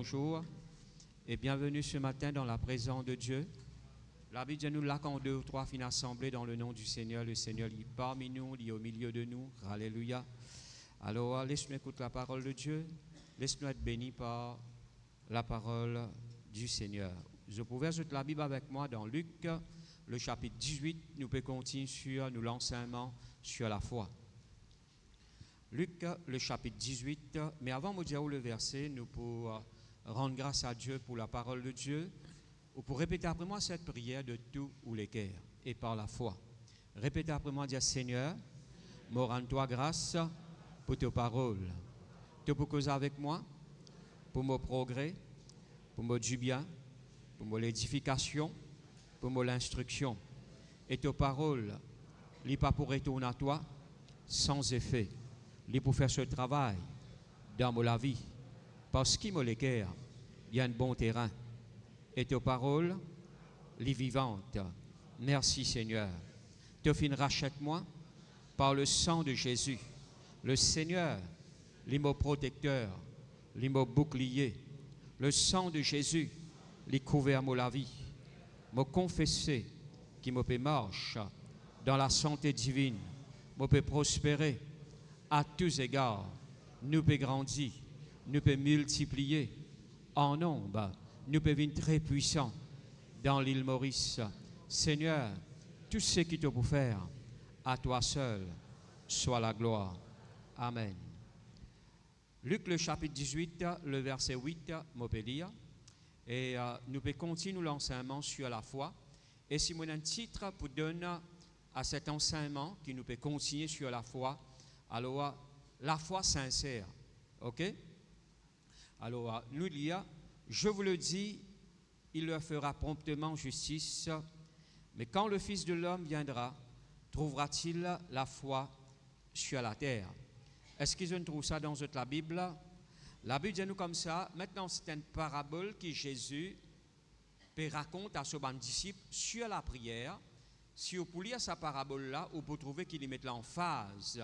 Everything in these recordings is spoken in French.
bonjour et bienvenue ce matin dans la présence de Dieu. La Bible dit nous là quand deux ou trois finissent assemblés dans le nom du Seigneur. Le Seigneur est parmi nous, il est au milieu de nous. Alléluia. Alors laisse-nous écouter la parole de Dieu. Laisse-nous être bénis par la parole du Seigneur. Je pouvais jeter la Bible avec moi dans Luc, le chapitre 18. Nous pouvons continuer sur l'enseignement sur la foi. Luc, le chapitre 18. Mais avant de dire le verset, nous pouvons rendre grâce à Dieu pour la parole de Dieu, ou pour répéter après moi cette prière de tout ou les cœurs et par la foi. Répétez après moi, dire Seigneur, me rends-toi grâce pour tes paroles. Tu peux causer avec moi pour mon progrès, pour mon du bien, pour mon l'édification, pour mon l'instruction. Et tes paroles, li pas pour retourner à toi sans effet. Li pour faire ce travail dans la vie. Parce qu'il me l'équerre, il y a un bon terrain. Et tes paroles, les vivantes. Merci Seigneur. Tu fin rachète-moi par le sang de Jésus. Le Seigneur, l'immo protecteur, l'immo bouclier. Le sang de Jésus, les couvert la vie. Me confesser qui me peut marche dans la santé divine. Me peut prospérer à tous égards. Nous peut grandir, nous peut multiplier en nombre. Nous pouvons être très puissants dans l'île Maurice. Seigneur, tout ce qui te peut faire, à toi seul, soit la gloire. Amen. Luc, le chapitre 18, le verset 8, je peux lire. Et nous pouvons continuer l'enseignement sur la foi. Et si mon un titre pour donner à cet enseignement qui nous peut continuer sur la foi, alors la foi sincère. OK? Alors, nous lisons. Je vous le dis, il leur fera promptement justice. Mais quand le Fils de l'homme viendra, trouvera-t-il la foi sur la terre? Est-ce qu'ils trouvent ça dans la Bible? La Bible dit nous comme ça. Maintenant, c'est une parabole que Jésus raconte à ses disciples sur la prière. Si vous pouvez lire sa parabole-là, vous pouvez trouver qu'il met l'emphase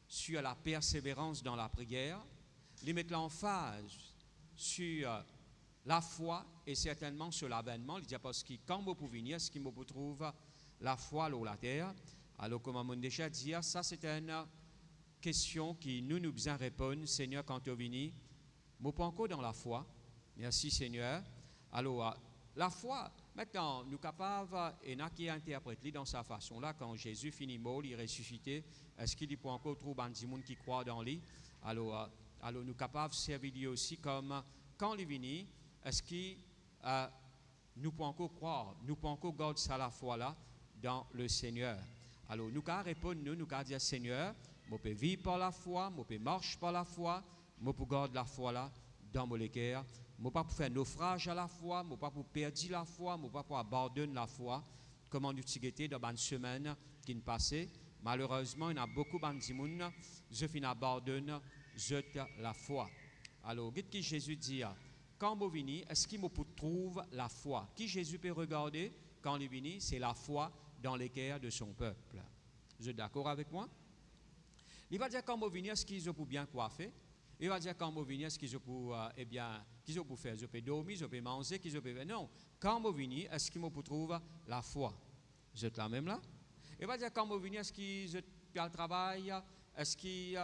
sur la persévérance dans la prière. Il met l'emphase sur la foi et certainement sur l'avènement. Il dit parce que quand vous pouvez venir, est-ce qu'il vous trouve la foi sur la terre? Alors, comme on déjà dit, ça c'est une question qui nous besoin répondre. Seigneur, quand tu viens, vous pas encore dans la foi. Merci Seigneur. Alors, la foi, maintenant, nous sommes capables, et nous qui interprétons dans sa façon-là, quand Jésus finit mort, il est ressuscité, est-ce qu'il peut encore trouver des gens qui croient dans lui? Alors nous sommes capables de servir lui aussi comme quand il vient. Est-ce que nous pouvons encore croire, nous pouvons encore garder ça la foi là dans le Seigneur? Alors nous pouvons répondre, nous pouvons dire Seigneur, je peux vivre par la foi, je peux marcher par la foi, je peux garder la foi là dans mon cœur. Je ne peux pas faire naufrage à la foi, je ne peux pas perdre la foi, je ne peux pas abandonner la foi. Comme on utilisait dans une semaine qui est passée, malheureusement, il y a beaucoup de gens qui je abandonne la foi. Alors, qu'est-ce que Jésus dit? Quand vous venez, est-ce qu'il me trouve la foi? Qui Jésus peut regarder quand il vient? C'est la foi dans les cœurs de son peuple. Vous êtes d'accord avec moi? Il va dire quand vous venez, est-ce qu'ils ont bien coiffé? Il va dire quand vous venez, est-ce qu'ils ont qu'ils ont faire? Ils ont dormir, ils ont manger, qu'ils ont faire? Non. Quand vous venez, est-ce qu'ils me trouve la foi? Vous êtes là même là? Il va dire quand vous venez, est-ce qu'ils ont le travail? Est-ce qu'ils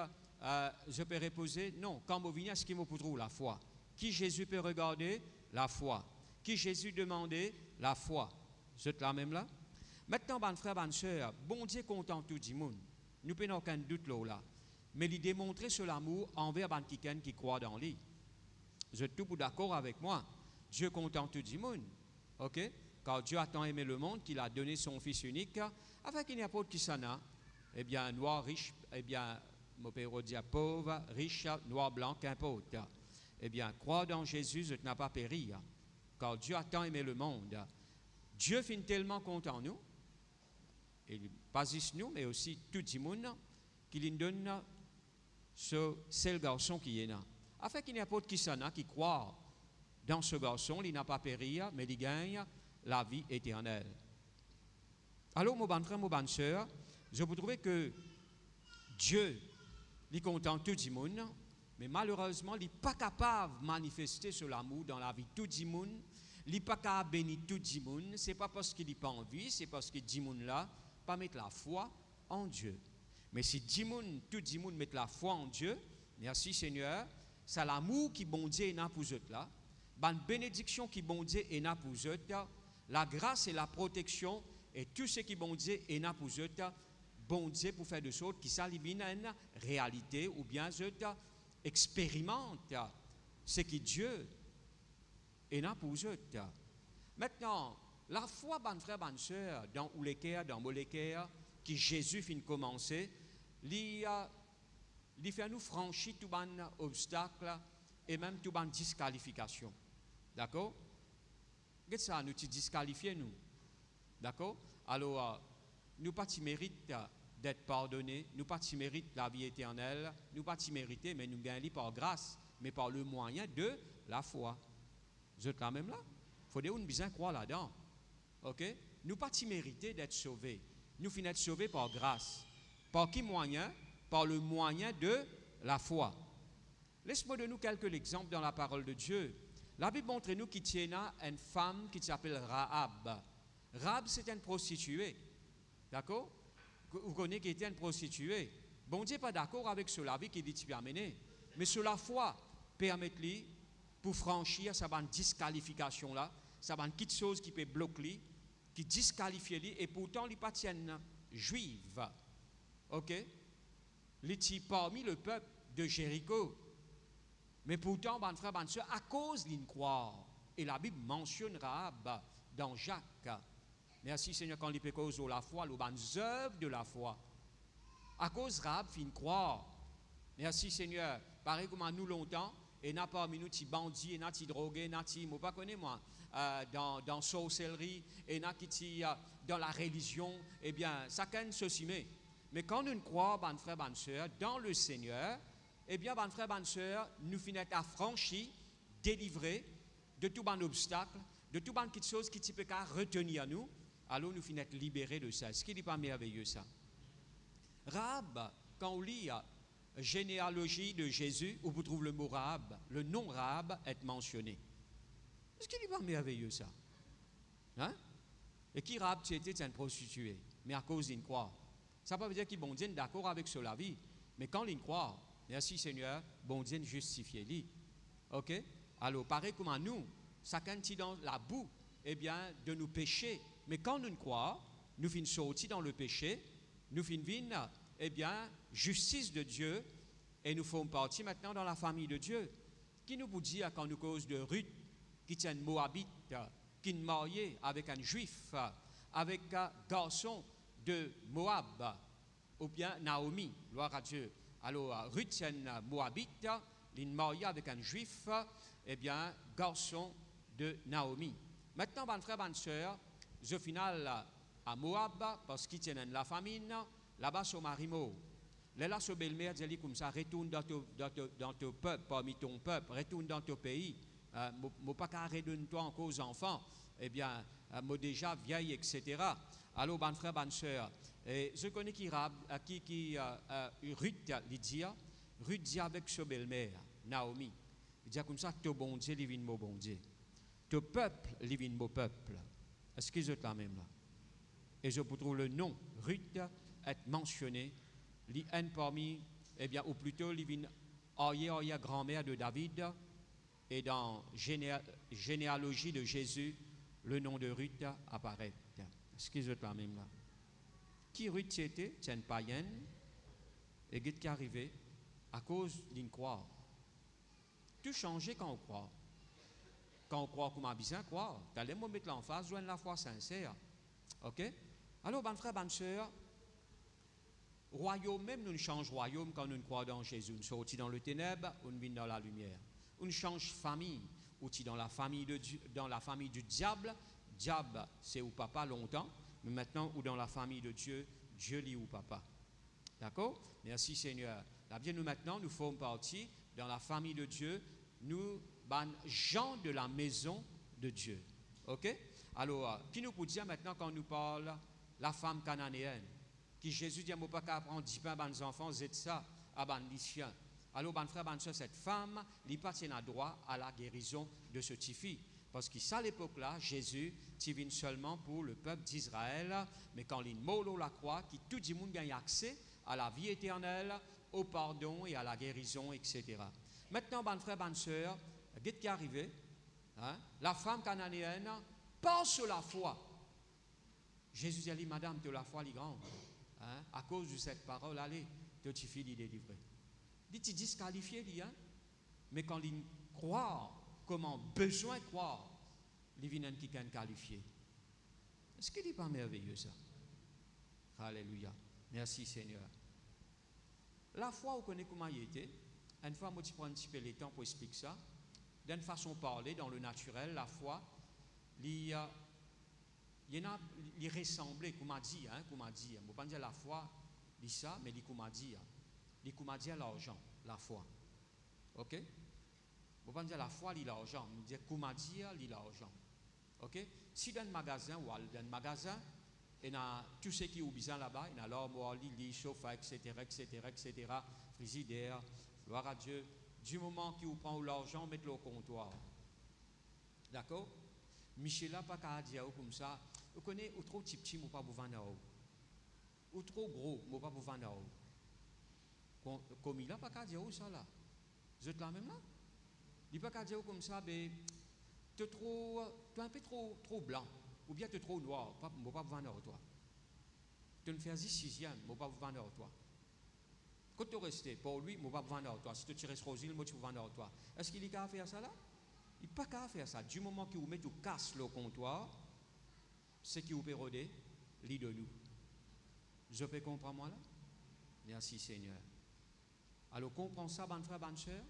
je peux reposer? Non. Quand vous venez, est-ce qu'il me trouve la foi? Qui Jésus peut regarder? La foi. Qui Jésus demandait? La foi. Vous êtes là même là? Maintenant, bon frère, bonne soeur, bon Dieu content tout le monde. Nous n'avons aucun doute là. Mais il démontrer ce l'amour envers quelqu'un qui croit dans lui. Vous êtes tous d'accord avec moi? Dieu content tout le monde. OK? Car Dieu a tant aimé le monde qu'il a donné son Fils unique, avec une apôtre qui s'en a, eh bien, noir, riche, eh bien, mon père dit pauvre, riche, noir, blanc, qu'importe. Eh bien, croire dans Jésus, je n'ai pas périr. Car Dieu a tant aimé le monde. Dieu finit tellement content nous, et pas juste nous, mais aussi tout le monde, qu'il nous donne ce seul garçon qui est là. Afin qu'il n'y ait pas qui s'en a qui croit dans ce garçon, il n'a pas périr, mais il gagne la vie éternelle. Alors, mon bon frère, mon bonne soeur, je vous trouve que Dieu, il content tout le monde, Mais malheureusement, il n'est pas capable de manifester ce l'amour dans la vie de tout le monde. Il n'est pas capable de bénir tout le monde. Ce n'est pas parce qu'il n'a pas envie, c'est parce que tout le monde là pas mettre la foi en Dieu. Mais si tout le monde met la foi en Dieu, merci Seigneur, c'est l'amour qui bon Dieu est pour eux là, la bénédiction qui bon Dieu est pour eux, la grâce et la protection et tout ce qui bon Dieu est pour eux, bon Dieu pour faire de sorte qui s'alibine à une réalité ou bien eux expérimente ce que Dieu est pour eux. Maintenant, la foi, ban frère, ban sœur, dans Ouleker, dans Moleker, qui Jésus fin commencer, il fait nous franchir tout ban obstacle et même tout ban disqualification. D'accord? Qu'est-ce que ça nous disqualifier nous? D'accord? Alors, nous pas mérite d'être pardonnés, nous pas mérite la vie éternelle, nous pas mériter, mais nous gagnons par grâce, mais par le moyen de la foi. Vous êtes là même là? Il faut nous bien croire là-dedans. Ok? Nous pas mériter d'être sauvés. Nous finissons d'être sauvés par grâce. Par quel moyen? Par le moyen de la foi. Laisse-moi donner nous quelques exemples dans la parole de Dieu. La Bible montre nous qu'il y a une femme qui s'appelle Rahab. Rahab, c'est une prostituée. D'accord? Vous connaissez qui était une prostituée. Bon Dieu n'est pas d'accord avec cela qui dit tu peux amener. Mais sur la foi, permet-lui pour franchir sa disqualification là, sa quelque chose qui peut bloquer, qui disqualifie lui, et pourtant il pas juive. Ok? Il est parmi le peuple de Jéricho. Mais pourtant, ban frère, ban sœur, à cause d'une croire, et la Bible mentionne Rahab dans Jacques. Merci Seigneur quand il peut cause de la foi, les bonnes œuvres de la foi. À cause Rahab fin croire. Merci Seigneur. Pareil comme à nous longtemps, et n'a pas parmi nous ti bandits, et n'a ti drogués, n'a ti, moi pas connais moi, dans sorcellerie, et n'a qui dans la religion, eh bien, chacun ceci mais quand nous croyons, ban frère, ban sœur, dans le Seigneur, eh bien, ban frère, ban sœur, nous finissons affranchis, délivrés de tout ban obstacle, de tout ban quelque chose qui peut retenir nous, alors nous finissons libérés de ça. Est-ce qu'il n'est pas merveilleux ça? Rahab, quand on lit généalogie de Jésus, où vous trouvez le mot Rahab, le nom Rahab est mentionné. Est-ce qu'il n'est pas merveilleux ça? Hein? Et qui Rahab, tu étais une prostituée, mais à cause d'une croix. Ça ne veut pas dire qu'il bon Dieu est d'accord avec cela vie, mais quand il croit, merci Seigneur, bon Dieu justifie lui. Ok? Alors, pareil comme à nous, chacun est dans la boue, eh bien, de nous pécher. Mais quand nous croyons, nous finissons sortis dans le péché, nous finissons, eh bien, justice de Dieu, et nous faisons partie maintenant dans la famille de Dieu. Qui nous vous dit quand nous cause de Ruth, qui est un Moabite, qui est marié avec un Juif, avec un garçon de Moab, ou bien Naomi, gloire à Dieu. Alors, Ruth, c'est un Moabite, il est marié avec un Juif, eh bien, garçon de Naomi. Maintenant, ban frère, ban sœur, je final à Moab, parce qu'il tient la famine, là-bas, son mari mort. Là, son belle-mère dit comme ça, retourne dans ton peuple, parmi ton peuple, retourne dans ton pays. Moi, pas qu'à redonner-toi encore aux enfants. Eh bien, moi déjà vieille, etc. Alors, ban frère, ban sœur, je connais Ruth, Ruth dit avec sa belle-mère, Naomi, il dit comme ça, ton bon Dieu, il vient mon bon Dieu. Ton peuple, il vient mon peuple. Est-ce qu'ils sont là même là? Et je vous trouve le nom, Ruth, est mentionné, l'un parmi, eh bien, ou plutôt, il vient Aya, grand-mère de David, et dans généalogie de Jésus, le nom de Ruth apparaît. Est-ce qu'ils sont là même là? Qui Ruth c'était? C'est une païenne. Et qu'est-ce qui est arrivé? À cause d'une croix. Tout change quand on croit. Quand on croit comme on a besoin de croire. T'allais me mettre l'emphase, joindre la foi sincère. Ok? Alors, ban frère, ban sœur, royaume, même nous change royaume quand nous croyons dans Jésus. Nous sortis dans le ténèbre, on vient dans la lumière. On change famille, ou dans la famille du diable. Diable, c'est ou papa longtemps, mais maintenant, ou dans la famille de Dieu, Dieu lit ou papa. D'accord? Merci Seigneur. Là, bien, nous maintenant, nous formons partie dans la famille de Dieu, nous, gens de la maison de Dieu. Ok? Alors, qui nous peut dire maintenant quand nous parle la femme cananéenne, qui Jésus dit, moi pas qu'à prendre 10 pains à nos enfants, c'est ça, à ban lycéens. Alors, ben frère, ben soeur, cette femme, il pas tient droit à la guérison de ce petit fille. Parce qu'à l'époque-là, Jésus, il vient seulement pour le peuple d'Israël, mais quand il mort la croix, qui tout le monde gagne accès à la vie éternelle, au pardon et à la guérison, etc. Maintenant, ben frère, ben soeur, qu'est-ce qui est arrivé? Hein? La femme cananéenne pense sur la foi. Jésus a dit, madame, tu as la foi, elle est grande. Hein? À cause de cette parole, allez, tu te fais délivrer. Il dit, disqualifié, hein? Mais quand il croit, comment besoin de croire, il vient qui est qualifié. Est-ce qu'il n'est pas merveilleux ça? Alléluia. Merci Seigneur. La foi, vous connaissez comment il était. Une fois, moi, je prends un petit peu le temps pour expliquer ça. D'une façon de parler, dans le naturel, la foi, il ressemble, comme on dit, hein, comme on dit. Je ne vais pas dire la foi, dit ça, mais comme on dit. Comme on dit l'argent, la foi. Ok? Je ne vais pas dire la foi, l'argent. Je vais dire comme on dit l'argent. Ok? Si dans un magasin, ou dans un magasin, il y a tout ce qui est au besoin là-bas, il y a l'armoire, les lits, chauffage, etc., frigidaire, gloire à Dieu. Du moment qu'il vous prend l'argent, mettez-le au comptoir. D'accord? Michel n'a pas qu'à dire comme ça. Vous connaissez, ou trop petit, vous ne pouvez pas vous vendre. Ou trop gros, vous ne pouvez pas vous vendre. Comme il n'a pas qu'à dire ça là. Vous êtes là même là? Il n'a pas qu'à dire comme ça, mais tu es un peu trop blanc. Ou bien tu es trop noir, je ne peux pas vous vendre toi. Tu ne fais 6e, je ne peux pas vous vendre toi. Quand tu restes, pour lui, je ne peux pas vous vendre toi. Si tu restes rosé, moi, tu peux vendre toi. Est-ce qu'il est qu'à faire ça là? Il n'est pas qu'à faire ça. Du moment qu'il vous met, tu casses le comptoir, ce qui vous peut roder, lit de nous. Je peux comprendre moi là? Merci Seigneur. Alors, comprends ça, bonne frère, bonne soeur.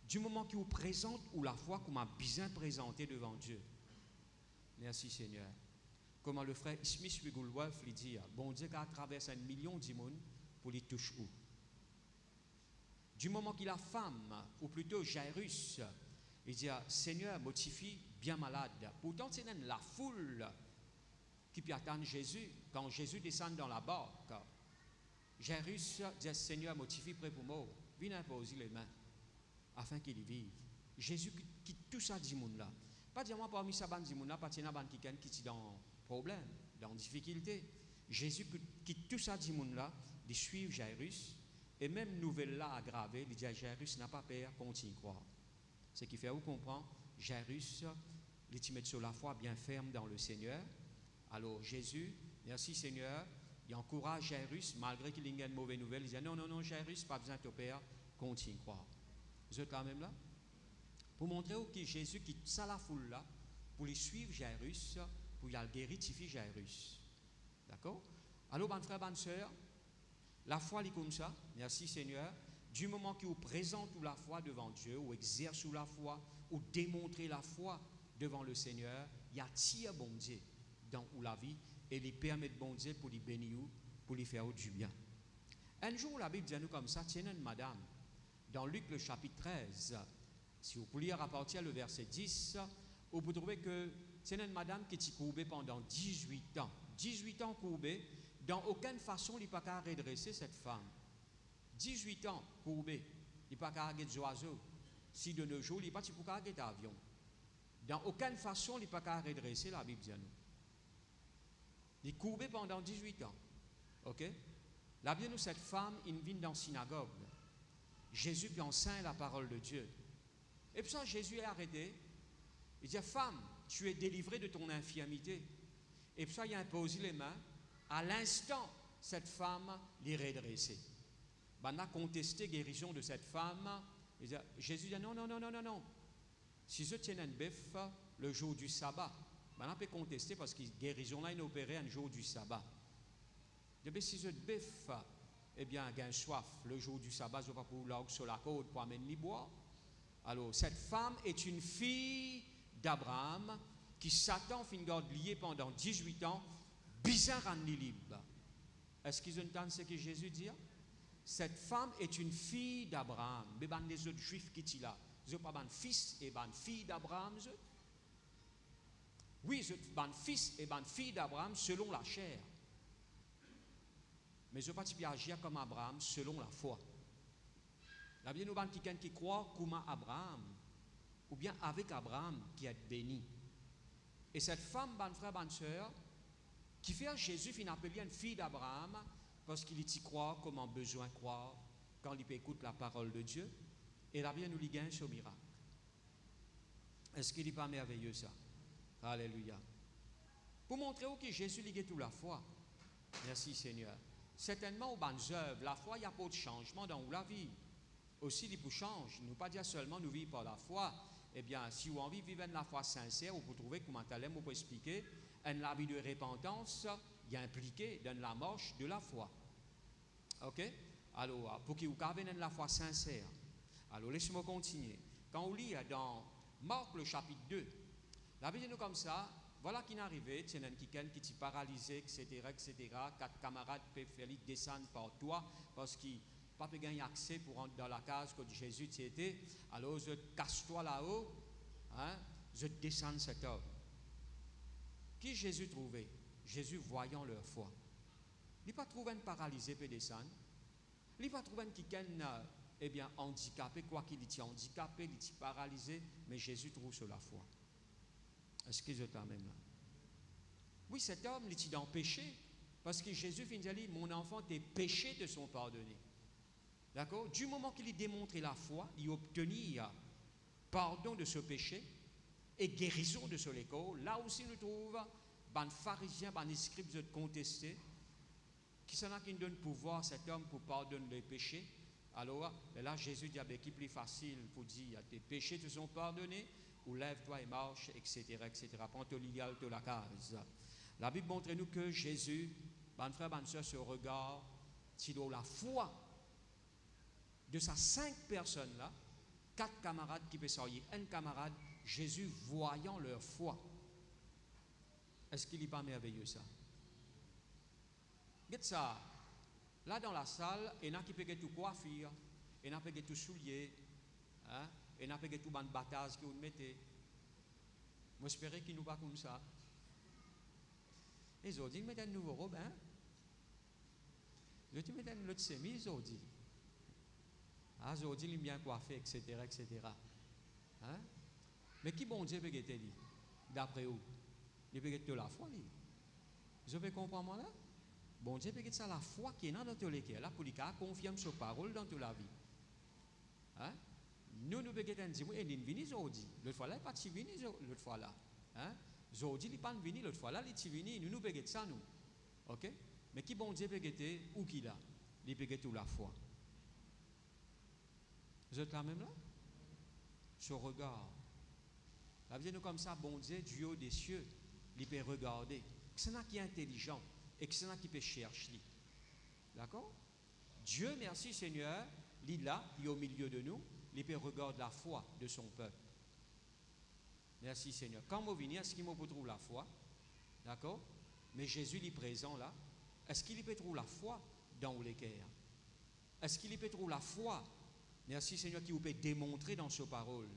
Du moment qu'il vous présente ou la foi qu'on m'a bien présenté devant Dieu. Merci Seigneur. Comment le frère Smith Wigglesworth lui dit, bon Dieu qui a traversé 1 million de monde pour les toucher où? Du moment qu'il a femme, ou plutôt Jairus, il dit, Seigneur, motifie bien malade. Pourtant, c'est la foule qui peut attendre Jésus. Quand Jésus descend dans la barque, Jairus dit, Seigneur, motifie près pour mort. Viens imposer les mains, afin qu'il y vive. Jésus quitte tout ça, dit monde là. Pas dire moi parmi ça, dit monde là, pas dire ban qui est dans problème, dans difficulté. Jésus quitte tout ça, dit monde là, de suivre Jairus. Et même nouvelle là aggravée, il dit à Jairus n'a pas peur, continue à croire. Ce qui fait vous comprendre, Jairus, il met sur la foi bien ferme dans le Seigneur. Alors Jésus, merci Seigneur, il encourage Jairus, malgré qu'il ait une mauvaise nouvelle, il dit non, Jairus, pas besoin de te peur, continue à croire. Vous êtes là même là? Pour montrer que Jésus quitte ça la foule là, pour les suivre Jairus, pour y aller guérir Jairus. D'accord? Alors, bon frère, bonne soeur, la foi est comme ça, merci Seigneur. Du moment que vous présentez la foi devant Dieu, ou exercez la foi, ou démontrez la foi devant le Seigneur, il y a tir bon Dieu dans la vie et il permet de bon Dieu pour les bénir, pour les faire du bien. Un jour, la Bible dit à nous comme ça, tiens une madame, dans Luc le chapitre 13, si vous pouvez lire à partir du verset 10, vous pouvez trouver que c'est une madame qui est courbée pendant 18 ans. 18 ans courbée, dans aucune façon, il n'a pas qu'à redresser cette femme. 18 ans courbée, il n'a pas qu'à arrêter des oiseaux. Si de nos jours, il n'a pas qu'à arrêter d'avion. Dans aucune façon, il n'a pas qu'à redresser, la Bible dit à nous. Il est courbé pendant 18 ans. Ok? Là, bien nous, cette femme, il vient dans la synagogue. Jésus puis enseigne la parole de Dieu. Et puis ça, Jésus est arrêté. Il dit, femme, tu es délivrée de ton infirmité. Et puis ça, il a imposé les mains. À l'instant, cette femme l'est redressée. Ben, on a contesté la guérison de cette femme. Jésus dit, non. Si je tiens un bœuf le jour du sabbat, ben, on peut contester parce que la guérison là est opérée un jour du sabbat. Si je bœuf, eh bien, il a soif le jour du sabbat, je ne vais pas pour l'orgue sur la côte pour amener les bois. Alors, cette femme est une fille d'Abraham qui Satan fin garde lié pendant 18 ans, bizarre en libre. Est-ce qu'ils entendent ce que Jésus dit? Cette femme est une fille d'Abraham. Mais les autres juifs qui sont là, ils n'ont pas un fils et une fille d'Abraham. Oui, ils ont un fils et une fille d'Abraham selon la chair. Mais ils n'ont pas agir comme Abraham selon la foi. La Bible nous parle de quelqu'un qui croit comme Abraham, ou bien avec Abraham qui est béni. Et cette femme, bonne frère, bonne soeur, qui fait à Jésus une appelée une fille d'Abraham, parce qu'il y croit comme un besoin de croire quand il écoute la parole de Dieu. Et la Bible nous gagne ce miracle. Est-ce qu'il n'est pas merveilleux ça? Alléluia. Pour montrer que Jésus ligue toute la foi. Merci Seigneur. Certainement aux bonnes œuvres, la foi, il n'y a pas de changement dans la vie. Aussi, il peut changer. Nous ne pas dire seulement nous vivons par la foi. Eh bien, si vous avez envie de vivre la foi sincère, vous pouvez trouver comment vous pouvez expliquer la vie de repentance il est impliqué dans la marche de la foi. Ok? Alors, pour que vous ayez la foi sincère. Alors, laissez-moi continuer. Quand on lit dans Marc le chapitre 2, la Bible dit nous comme ça, voilà qui est arrivé, c'est un quelqu'un qui est paralysé, etc., etc. 4 camarades peuvent faire descendre par toi parce qu'ils n'ont pas gagné accès pour rentrer dans la case que Jésus était. Alors, je casse-toi là-haut, hein, je descends cet homme. Qui Jésus trouvait? Jésus voyant leur foi. Il n'a pas trouvé un paralysé peut descendre. Il n'a pas trouvé un quelqu'un handicapé, quoi qu'il était handicapé, il était paralysé, mais Jésus trouve sur la foi. Est-ce que je t'amène là? Oui, cet homme, il était dans le péché, parce que Jésus finit de dire, mon enfant, tes péchés te sont pardonnés. D'accord? Du moment qu'il a démontré la foi, il a obtenu pardon de ce péché et guérison de ce léco. Là aussi, nous trouvons les pharisiens, les scribes de contester, qui sont là qui donnent pouvoir à cet homme pour pardonner les péchés. Alors, là, Jésus dit, qui est plus facile pour dire, tes péchés te sont pardonnés, ou lève-toi et marche, etc., etc. Prends ton légal de la case. La Bible montre nous que Jésus, mon frère, ma soeur, ce regard, c'est dans la foi de ces 5 personnes-là, 4 camarades qui peuvent sortir, un camarade, Jésus voyant leur foi. Est-ce qu'il n'est pas merveilleux ça? Regarde ça. Là dans la salle, il y en a qui peuvent tout coiffure, il y en a qui peuvent tout soulier, hein? Il y en a qui peuvent tout ban bataille que vous mettez. Moi j'espère qu'il nous pas comme ça. Les autres, ils mettent un nouveau robe, hein? Les autres, ils mettent une autre chemise, aujourd'hui. Ah, aujourd'hui, ils sont bien coiffés, etc., etc. Hein? Mais qui bon Dieu peut être dit? D'après vous? Il peut être de la foi, lui. Vous avez compris moi là? Bon Dieu peut être ça la foi qui est dans notre cœur, là, pour lui confirmer sa parole dans toute la vie. Hein? Nous peut être dit, oui, il est venu aujourd'hui. L'autre fois là, il n'est pas venu l'autre fois là. Hein? Aujourd'hui, il n'est pas venu l'autre fois là, il est venu. Nous peut être ça, nous. Ok? Mais qui bon Dieu peut être où qu'il a? Il peut être la foi. Vous êtes là même là? Ce regard. La vie nous comme ça, bon Dieu, du haut des cieux, il peut regarder. C'est là qui est intelligent et c'est là qui peut chercher. D'accord? Dieu, merci Seigneur, il est là, il est au milieu de nous, il peut regarder la foi de son peuple. Merci Seigneur. Quand vous venez, est-ce qu'il peut trouver la foi? D'accord? Mais Jésus il est présent là. Est-ce qu'il peut trouver la foi dans les cœurs? Est-ce qu'il peut trouver la foi? Merci Seigneur qui vous peut démontrer dans sa parole.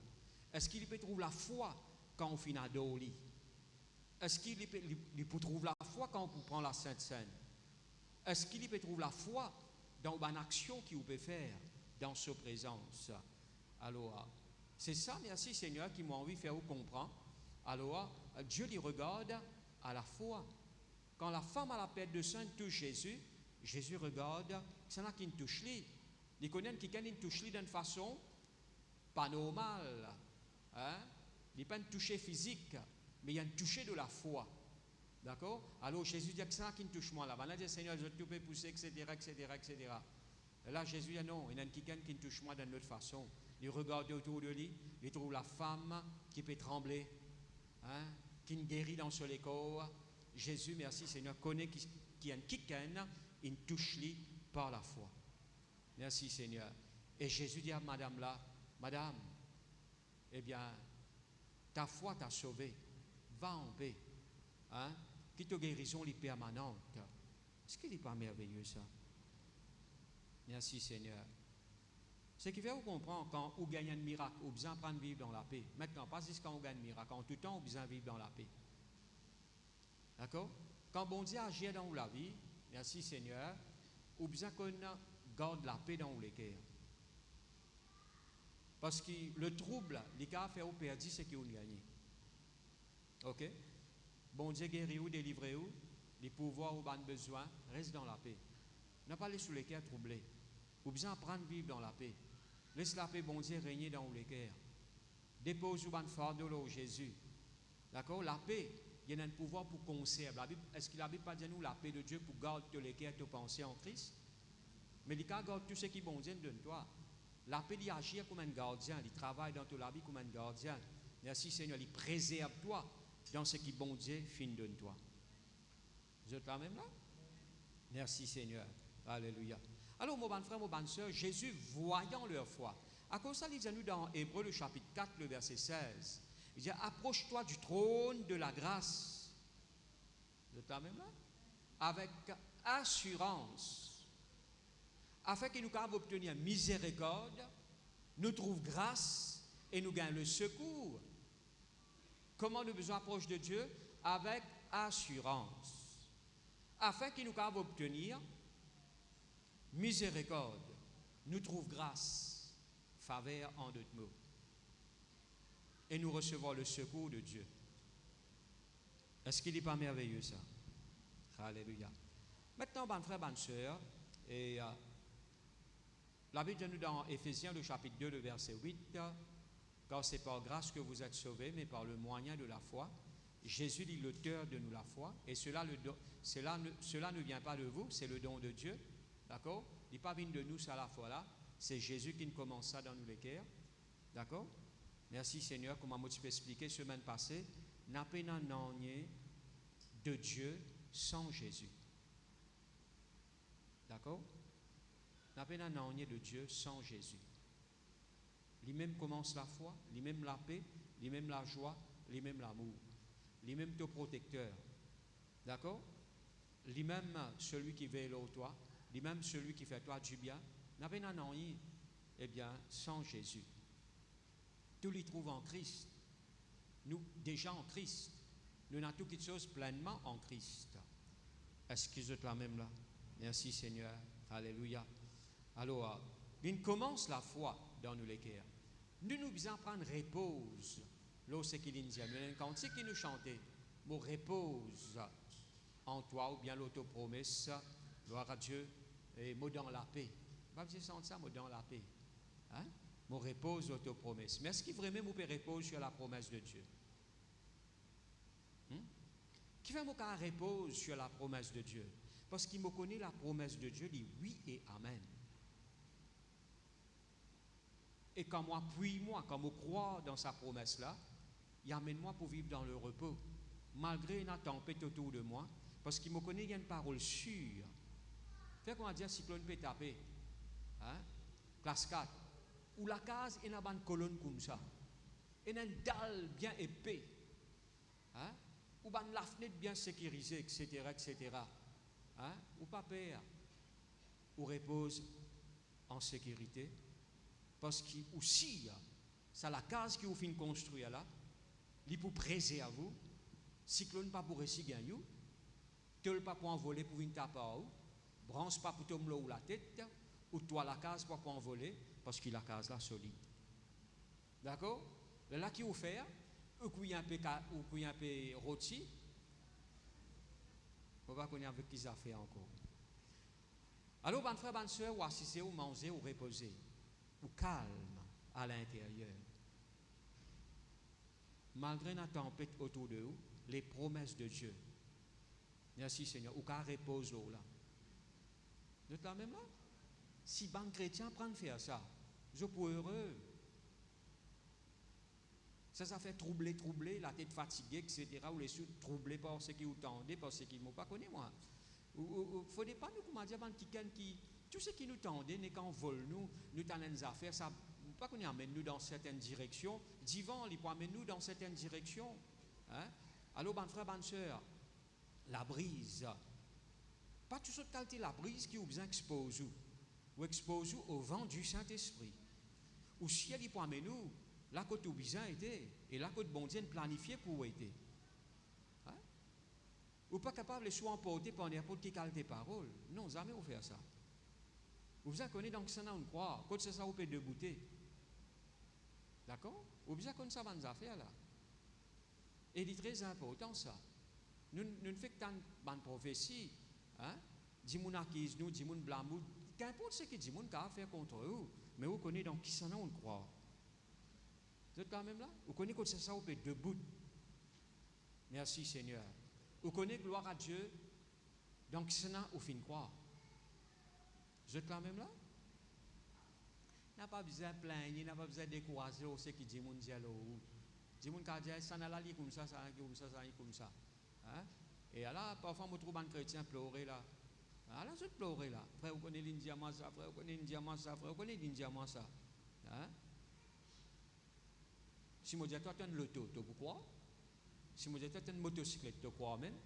Est-ce qu'il peut trouver la foi quand on finit à Doli? Est-ce qu'il peut trouver la foi quand on prend la Sainte Seine? Est-ce qu'il peut trouver la foi dans une action qu'il peut faire dans sa présence? Alors, c'est ça, merci Seigneur, qui m'a envie de faire vous comprendre. Alors, Dieu lui regarde à la foi. Quand la femme à la perte de sang touche Jésus, Jésus regarde, c'est là qu'il touche lui. Il connaît quelqu'un qui touche lui d'une façon pas normale. Hein? Il n'est pas un toucher physique, mais il y a un toucher de la foi. D'accord? Alors Jésus dit que c'est là qui touche moi là. Il dit Seigneur, je te peux pousser, etc., etc., etc. Et là Jésus dit non, il y a quelqu'un qui touche moi d'une autre façon. Il regarde autour de lui, il trouve la femme qui peut trembler, hein? Qui guérit dans son corps. Jésus, merci Seigneur, connaît qu'il y a quelqu'un, il touche lui par la foi. Merci Seigneur. Et Jésus dit à madame là, madame, eh bien, ta foi t'a sauvé. Va en paix. Hein? Qui te guérison est permanente. Est-ce qu'il n'est pas merveilleux ça? Merci Seigneur. Ce qui fait vous comprendre quand vous gagnez un miracle, vous besoin de vivre dans la paix. Maintenant, pas juste quand vous gagnez un miracle, en tout temps, vous besoin de vivre dans la paix. D'accord? Quand bon Dieu agit dans la vie, merci Seigneur, vous besoin qu'on garde la paix dans les cœurs. Parce que le trouble, les cas fait au perdu, c'est qu'ils ont gagné. Ok? Bon Dieu guérit ou délivré ou, les pouvoirs ou ban besoin, reste dans la paix. Ne pas aller sous les cœurs troublés. Ou bien apprendre à vivre dans la paix. Laisse la paix, bon Dieu, régner dans les cœurs. Dépose ou ban fardeau là au Jésus. D'accord? La paix, il y a un pouvoir pour conserver. Est-ce qu'il n'habite pas dit nous la paix de Dieu pour garder tous les cœurs, tes pensées en Christ? Mais il garde tout ce qui bon Dieu donne toi. La paix, il agit comme un gardien, il travaille dans toute la vie comme un gardien. Merci Seigneur, il préserve toi dans ce qui bon Dieu fin donne toi. Vous êtes là même là? Merci Seigneur. Alléluia. Alors, mon bon frère, mon bonne soeur, Jésus, voyant leur foi, à cause de ça, il dit à nous dans Hébreux, le chapitre 4, le verset 16, il dit, approche-toi du trône de la grâce. Vous êtes là même là? Avec assurance, afin que nous puissions obtenir miséricorde, nous trouve grâce et nous gagnons le secours. Comment nous besoin approcher de Dieu? Avec assurance, afin que nous puissions obtenir miséricorde, nous trouve grâce, faveur en d'autres mots, et nous recevons le secours de Dieu. Est-ce qu'il n'est pas merveilleux ça? Alléluia. Maintenant, bonne frère, bonne soeur, et la Bible dit nous dans Éphésiens, le chapitre 2, le verset 8, car c'est par grâce que vous êtes sauvés, mais par le moyen de la foi. Jésus est l'auteur de nous la foi, et cela ne vient pas de vous, c'est le don de Dieu. D'accord? Il n'est pas venu de nous, ça la foi là. C'est Jésus qui nous commence ça dans nous les cœurs. D'accord? Merci Seigneur, comment moi tu peux expliquer semaine passée, n'a pas de Dieu sans Jésus. D'accord? N'a pas de Dieu sans Jésus. Lui-même commence la foi, lui-même la paix, lui-même la joie, lui-même l'amour, lui-même ton protecteur. D'accord? Lui-même celui qui veille au toi, lui-même celui qui fait toi du bien, n'a pas rien, eh bien, sans Jésus. Tout lui trouve en Christ. Nous, déjà en Christ, nous avons toutes choses pleinement en Christ. Est-ce que vous êtes là même là? Merci Seigneur. Alléluia. Alors, il commence la foi dans nous les cœurs. Nous devons prendre repose. Là, c'est qu'il nous dit, nous quand c'est qui nous chantait, mon repose en toi, ou bien l'autopromesse, gloire à Dieu, et mot dans la paix. Vous pouvez sentir ça, mot dans la paix. Hein? Mon repose, l'autopromesse. Mais est-ce qu'il vraiment vous repose sur la promesse de Dieu? Qui fait mon repose sur la promesse de Dieu? Parce qu'il me connaît la promesse de Dieu, dit oui et amen. Et quand moi, puis-moi, quand je crois dans sa promesse-là, il amène-moi pour vivre dans le repos, malgré une tempête autour de moi, parce qu'il me connaît, il y a une parole sûre. Fait qu'on va dire cyclone peut taper, hein? Classe 4, où la case est une colonne comme ça, et une dalle bien épais, hein? Ou la fenêtre bien sécurisée, etc., etc. Hein? Ou pas peur, ou repose en sécurité, parce que aussi, c'est la case qui vous fin construire là, il pour préserver vous, cyclone pas pour réussir gagner, tel pas pour envoler pour une taper ou, branche pas pour tomber ou la tête, ou toi la case pas pour envoler, parce que la case là solide. D'accord? Là qui vous fait, ou qui un peu rôti, on va connaître avec qui ça fait encore. Alors, bon frère, bonne soeur, ou assister, ou manger, ou reposer, ou calme à l'intérieur. Malgré la tempête autour de vous, les promesses de Dieu. Merci Seigneur. Ou qu'à repose là. Vous êtes là même là? Si bon chrétien prend faire ça, je suis heureux. Ça fait troubler, la tête fatiguée, etc. Ou les sous troublés par ce qui vous tendez, par ce qui ne m'ont pas connu, moi. Il ne faut pas nous, comment dire, qui, tout ce qui nous tendait, n'est qu'en vol, nous t'en des affaires, ça, pas qu'on y amène nous dans certaines directions, divin, il peut amener nous dans certaines directions. Hein? Alors, bon frère, bonne soeur, la brise, pas tout cette qualité, la brise qui vous expose, ou expose au vent du Saint-Esprit. Ou ciel, il peut amener nous, là côté où besoin était, et là côté bon Dieu planifié pour où était. Hein? Ou pas capable de soit emporter par n'importe quelle qualité de parole. Non, jamais vous faire ça. Vous en connaissez donc ça, on croit. Quand c'est ça, vous pouvez débouter. D'accord? Ou bien comme ça, van affaires là. Et il est très important ça. Nous ne faisons que tant de prophéties. Hein? Dis moun acquise nous, dis moun blamou. Qu'importe ce que dis moun a fait contre eux. Mais vous connaissez dans qui ça on croit. Vous êtes quand même là? Vous connaissez que c'est ça, vous peut debout. Merci Seigneur. Vous connaissez gloire à Dieu. Donc qui ça vous fin croire. Vous êtes quand même là? N'a pas besoin de plaindre, n'a pas besoin de décourager ceux qui disent moun dialo. Dis moun ka dire ça n'a la li comme ça, ça comme ça, ça comme ça. Hein? Et là parfois on trouve un chrétien pleurer là. Ah là je pleurer là. Frère vous connaissez l'indiamant ça, frère vous connaissez l'indiamant ça, frère vous connaissez l'indiamant ça. Hein? Si moi dis toi tu as une loto, tu pourquoi? Si moi dis toi tu as une motocyclette, tu crois même?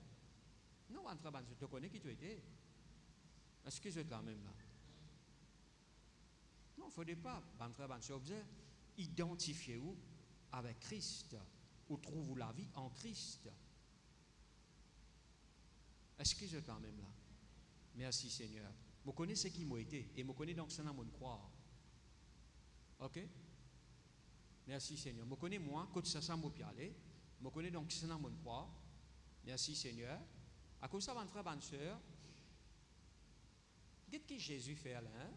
Non, un frère je te connais qui tu étais. Est-ce que je suis quand même là? Non, il ne faudrait pas, ban frère, ban sœur, identifiez-vous avec Christ, ou trouvez-vous la vie en Christ. Est-ce que je suis quand même là? Merci Seigneur. Je connais ce qui m'a été, et je connais donc ce que je croire. Ok? Merci Seigneur. Je connais moi, quand ça m'a pu aller, je connais donc ce que je croire. Merci Seigneur. À cause de ça, ban frère, ban sœur, qu'est-ce que Jésus fait là? Hein?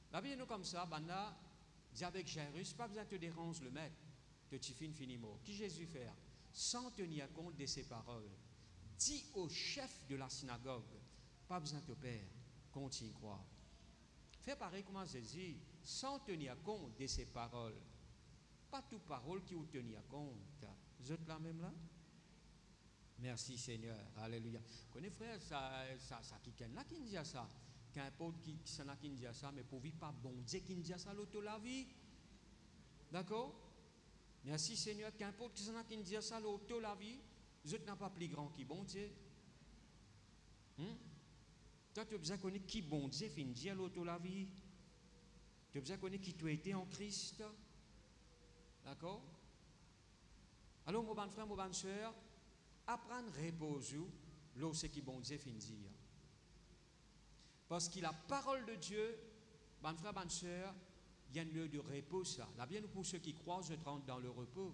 La Bible nous comme ça, banda dit avec Jairus, pas besoin de te déranger le maître, te tifine finiment. Qui Jésus fait? Sans tenir compte de ses paroles. Dis au chef de la synagogue, pas besoin de te perdre, continue à croire. Fais pareil comme Jésus, sans tenir compte de ses paroles. Pas toute parole qui vous tenir compte. Vous êtes là même là? Merci Seigneur, alléluia. Connais frère, ça qui est là qui dit ça. Qu'importe qui s'en a qui dit ça, mais pour vivre pas bon Dieu qui dit ça, l'auto la vie. D'accord? Merci Seigneur, qu'importe qui s'en a qui dit ça, l'auto la vie, je n'ai pas plus grand qui bon Dieu. Toi, tu as besoin de connaître qui bon Dieu fin dire l'auto la vie. Tu as besoin de connaître qui tu as été en Christ. D'accord? Alors, mon bon frère, mon bonne soeur, apprendre à reposer là où c'est qui bon Dieu fin dire. Parce que la parole de Dieu, bon frère, bonne soeur, il y a un lieu de repos, ça. Là, bien pour ceux qui croient, je rentre dans le repos.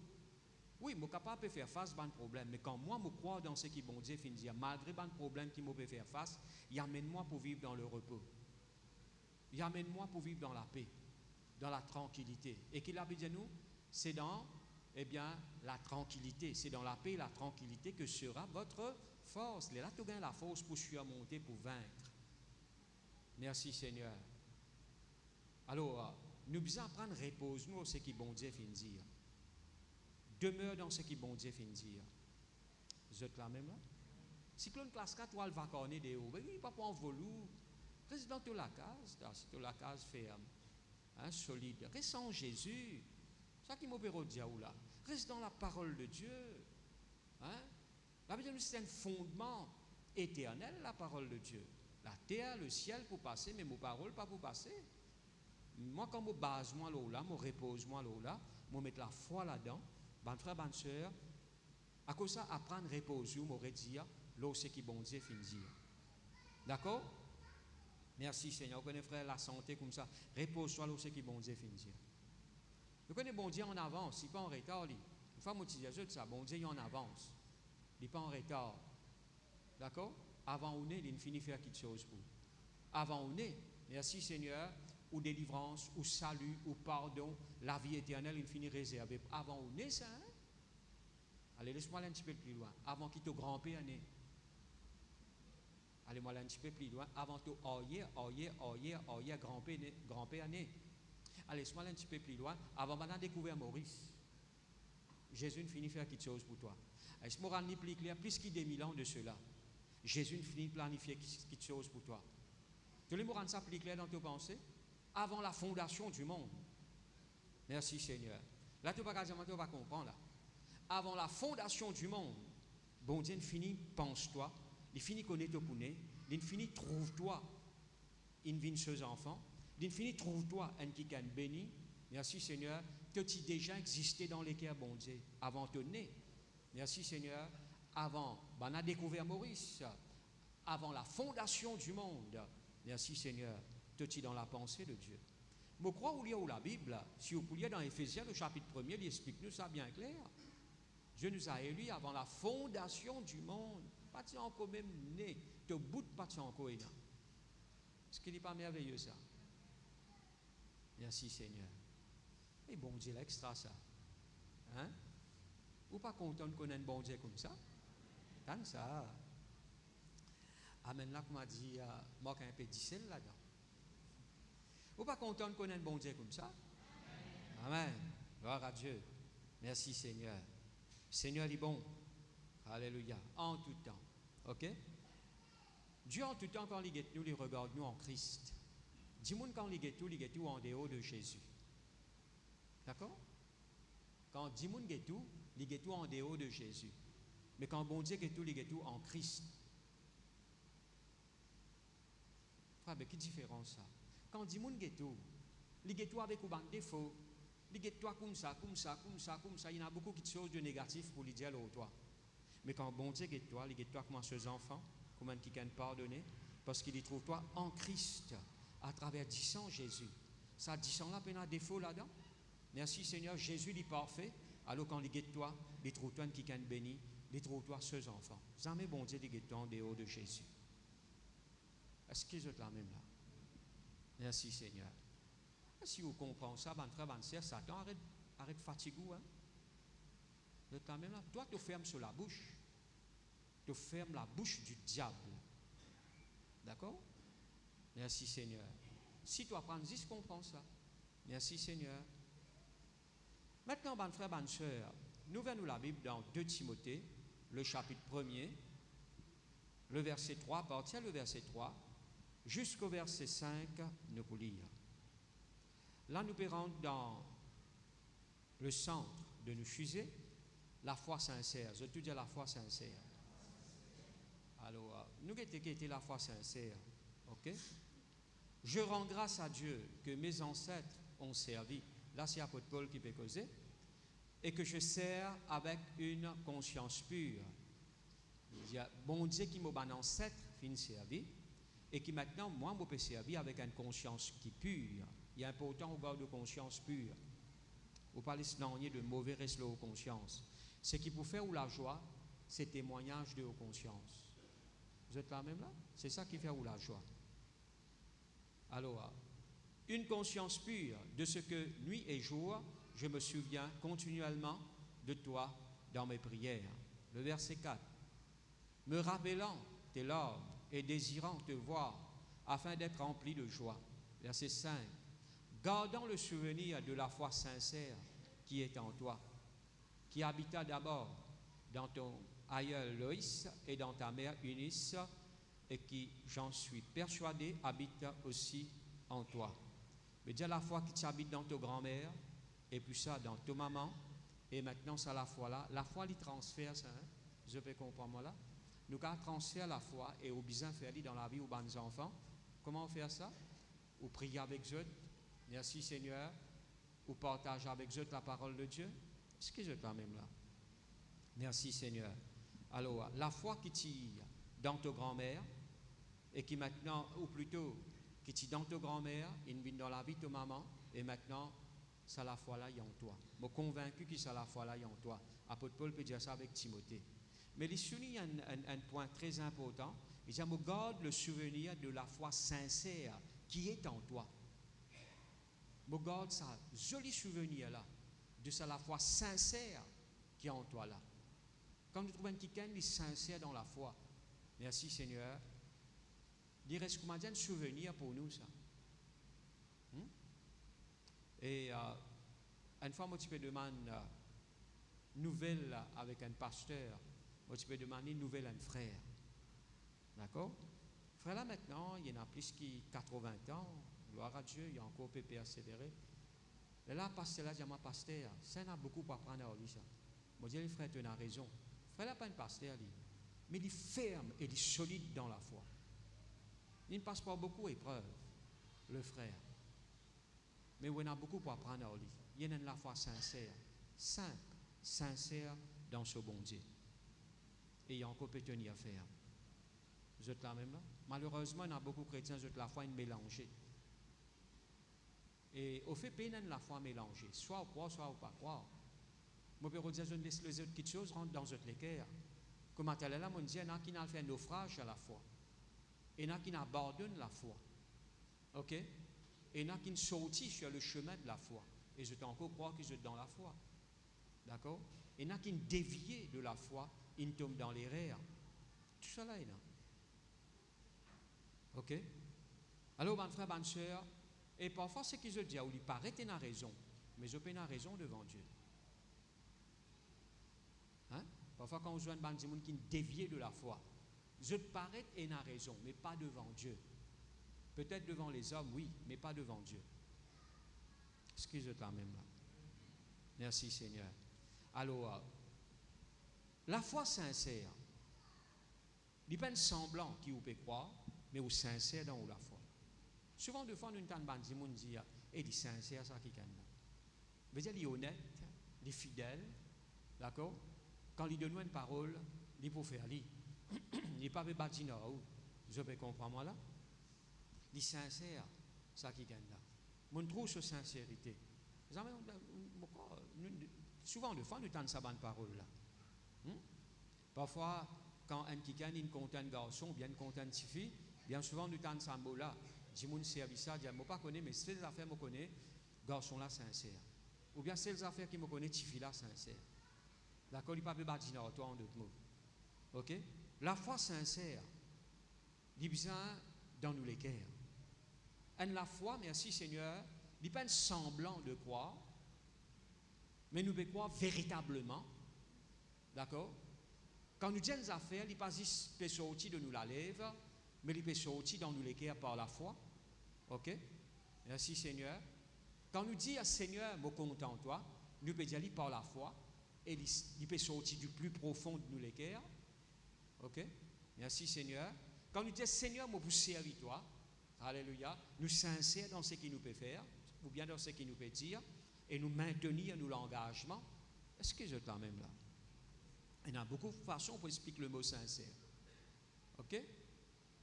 Oui, je suis capable de faire face à un problème, mais quand moi, je crois dans ce qui bon Dieu fin dire, malgré un problème qui me peut faire face, il amène moi pour vivre dans le repos. Il amène moi pour vivre dans la paix, dans la tranquillité. Et qu'il a dit nous, c'est dans, la tranquillité, c'est dans la paix et la tranquillité que sera votre force. Là, tu gagnes la force pour surmonter, pour vaincre. Merci Seigneur. Alors, nous devons apprendre à reposer nous ce qui bon Dieu fin dire. Demeure dans ce qui bon Dieu fin dire. Vous êtes là même là? Si l'on classe 4, elle va corner des hauts. Oui, papa en volou. Reste dans la case, c'est la case ferme, solide. Reste en Jésus. C'est ça qui m'opère dire là. Reste dans la parole de Dieu. La Bible c'est un fondement éternel, la parole de Dieu. La terre, le ciel pour passer, mais mes paroles pas pour passer. Moi, quand je base moi là, je repose moi là, je mets la foi là-dedans. Bon frère, bonne soeur, à cause de ça, apprendre à reposer, je m'aurais dit, là où c'est qui bon Dieu fin dire. D'accord? Merci Seigneur. Vous connaissez frère, la santé comme ça. Repose-toi là où c'est qui bon Dieu fin dire. Vous connaissez bon Dieu en avance, il n'est pas en retard. Une fois, je dis ça, bon Dieu il en avance. Il n'est pas en retard. D'accord? Avant on est, il finit faire quelque chose pour. Avant on est, merci Seigneur, ou délivrance, ou salut, ou pardon, la vie éternelle, il finit réservé. Avant on est ça, hein? Allez, laisse-moi aller un petit peu plus loin. Avant qu'il te grand-père né. Allez-moi aller un petit peu plus loin. Avant tout, grand-père né. Allez, laisse-moi aller un petit peu plus loin. Avant maintenant découvert Maurice. Jésus finit faire quelque chose pour toi. Est-ce que je me plus clair, plus qu'il y a 2000 ans de cela? Jésus finit de planifier quelque chose pour toi. Tu veux me rendre ça plus clair dans tes pensées? Avant la fondation du monde. Merci Seigneur. Là, tu vas comprendre. Là. Avant la fondation du monde, bon Dieu finit, pense-toi, il finit connaître ton pounet, il finit trouve-toi une vie de enfant, il finit trouve-toi un qui est béni. Merci Seigneur, que tu déjà existé dans les cœurs, bon Dieu, avant ton nez. Merci Seigneur. Avant, on a découvert Maurice, avant la fondation du monde. Merci Seigneur, tu es dans la pensée de Dieu. Je crois où lire la Bible, si vous pouviez dans Éphésiens, le chapitre 1er, il explique nous ça bien clair. Dieu nous a élus avant la fondation du monde. Pas encore même né, de bout de pas encore là. Est-ce qu'il n'est pas merveilleux ça? Merci Seigneur. Et bon Dieu, l'extra ça. Hein? Vous pas content de connaître un bon Dieu comme ça? Tant ça. Amen là, comme a dit, moi un peu difficile là-dedans. Vous pas content de connaître un bon Dieu comme ça? Amen. Gloire à Dieu. Merci Seigneur. Seigneur est bon. Alléluia. En tout temps. Ok? Dieu en tout temps, quand il nous, il regarde nous en Christ. Dis-moi quand il est tout en dehors de Jésus. D'accord? Quand dis-moi il est tout en dehors de Jésus. Mais quand bon Dieu il est tout en Christ. Frère, mais quelle différence ça? Quand dis-moi il est tout avec un défaut. Il est tout comme ça. Il y en a beaucoup de choses de négatives pour lui dire au toi. Mais quand bon Dieu est toi, il est toi comme ses enfants, comme un qui can pardonner, parce qu'il y trouve toi en Christ, à travers 10 ans Jésus. Ça 10 ans là, il y a un défaut là-dedans. Merci Seigneur, Jésus est parfait. Alors quand il est toi, il trouve toi qui can béni, il trouve toi ses enfants. Jamais bon Dieu il est toi en dehors de Jésus. Est-ce qu'ils sont là même là? Merci Seigneur. Si vous comprenez ça, ben frère, ben sœur, Satan arrête fatigué. Hein? Vous êtes là même là. Toi, tu fermes sur la bouche. Tu fermes la bouche du diable. D'accord? Merci Seigneur. Si tu apprends, dis comprends ça. Merci Seigneur. Maintenant, ben frère, ben sœur, nous venons la Bible dans 2 Timothée, le chapitre 1er, le verset 3, à partir du verset 3, jusqu'au verset 5, nous pouvons lire. Là, nous pérons dans le centre de nos fusées, la foi sincère. Je te dis la foi sincère. Alors, nous qui était la foi sincère, ok? Je rends grâce à Dieu que mes ancêtres ont servi. Là, c'est l'apôtre Paul qui peut causer. Et que je sers avec une conscience pure. Il y a bon Dieu qui m'a ancêtre fin servi. Et qui maintenant, moi, je peux servir avec une conscience qui est pure. Il est important au garde de conscience pure. Vous parlez de mauvais restes de conscience. Ce qui peut faire ou la joie, c'est témoignage de conscience. Vous êtes là même là? C'est ça qui fait ou la joie. Alors, une conscience pure de ce que nuit et jour, je me souviens continuellement de toi dans mes prières. Le verset 4. Me rappelant tes ordres et désirant te voir afin d'être rempli de joie. Verset 5. Gardant le souvenir de la foi sincère qui est en toi, qui habita d'abord dans ton aïeul Loïs et dans ta mère Eunice, et qui, j'en suis persuadé, habite aussi en toi. Mais déjà la foi qui t'habite dans ta grand-mère, et puis ça dans ta maman, et maintenant ça la foi là. La foi, il transfère ça, hein? Je peux comprendre moi là. Nous quand transfère la foi et au besoin faire dans la vie aux bonnes enfants. Comment faire ça? Ou prier avec eux. Merci Seigneur. Ou partager avec eux la parole de Dieu. Est-ce que je là même là? Merci Seigneur. Alors, la foi qui tire dans ta grand-mère et qui maintenant, ou plutôt, qui tire dans ta grand-mère, il vient dans la vie de ta maman et maintenant, ça la foi là, il y a en toi. Je suis convaincu que ça la foi là, il y a en toi. Apôtre Paul peut dire ça avec Timothée. Mais il souligne un point très important. Il dit, je garde le souvenir de la foi sincère qui est en toi. Je garde ça, joli souvenir là, de ça la foi sincère qui est en toi là. Quand tu trouves un quelqu'un qui est sincère dans la foi, merci Seigneur, il reste comme un souvenir pour nous ça. Et une fois, moi, tu peux demander une nouvelle avec un pasteur, moi, tu peux demander une nouvelle à un frère. D'accord? Frère là maintenant, il y en a plus qui 80 ans, gloire à Dieu, il y a encore peu persévérer. Et là, pasteur là, j'ai ma pasteur, ça n'a beaucoup à apprendre à lui ça. Moi, je dis, frère, tu as raison. Frère là, pas un pasteur, mais il est ferme et il est solide dans la foi. Il ne passe pas beaucoup d'épreuves, le frère. Mais on a beaucoup pour apprendre à lui. Il y a une la foi sincère, simple, sincère dans ce bon Dieu. Et il y a encore peut tenir ferme. Vous êtes là même là? Malheureusement, il y a beaucoup de chrétiens, vous êtes la foi mélangée. Et au fait, peine la foi mélangée. Soit au croire, soit au pas croire. Moi, je peux dire, je ne laisse les autres petites choses rentrent dans votre l'équerre. Comme à tel là, on dit, il y en a qui n'ont fait un naufrage à la foi. Il y en a qui abandonnent la foi. Ok? Et il y en a qui sortent sur le chemin de la foi. Et je t'en crois qu'ils sont dans la foi. D'accord? Il y en a qui dévient de la foi, ils tombent dans l'erreur. Tout ça là, il y en a. Ok? Alors, mon frère, bonne soeur, et parfois, ce qu'ils ont dit, il paraît qu'ils ont raison, mais ils ont raison devant Dieu. Hein? Parfois, quand on voit un gens qui dévient de la foi, je paraît qu'ils ont raison, mais pas devant Dieu. Peut-être devant les hommes, oui, mais pas devant Dieu. Est-ce qu'ils sont quand même là? Merci Seigneur. Alors, la foi sincère, il n'y a pas un semblant qui vous peut croire, mais vous sincère dans la foi. Souvent, de fois, nous entendons des gens dire, il est sincère, ça qui est là. Veut dire, il est honnête, il est fidèle, d'accord? Quand il donne une parole, il peut faire lui. Il n'est pas bâti dans où. Je peux comprendre moi là. Il est sincère, ça qui est là. Mon trouve sur sincérité. Souvent, de fois, nous entendons ça bonne parole là. Parfois, quand un qui gagne, il compte un garçon, ou bien il compte une fille, bien souvent, nous entendons ça mot là. Dis mon service ça, dis moi pas connais, mais c'est les affaires me connais, garçon là sincère. Ou bien c'est les affaires qui me connaît, fille là sincère. D'accord, il pas peut bâtir dans toi en d'autres mots. Ok? La foi sincère, il besoin dans nous les cœurs. Et la foi, merci Seigneur, il n'est pas un semblant de croire, mais nous devons croire véritablement. D'accord? Quand nous disons des affaires, il n'est pas juste sortir de nous la lèvre, mais il peut sortir dans nous les cœurs par la foi. Ok? Merci Seigneur. Quand nous disons Seigneur, me content toi, nous pouvons dire par la foi, et il peut sortir du plus profond de nous les cœurs. Ok? Merci Seigneur. Quand nous disons Seigneur, me vous servir toi, alléluia, nous sincères dans ce qu'il nous peut faire, ou bien dans ce qu'il nous peut dire, et nous maintenir nous l'engagement. Est-ce que je quand même là? Il y a beaucoup de façons pour expliquer le mot sincère. Ok?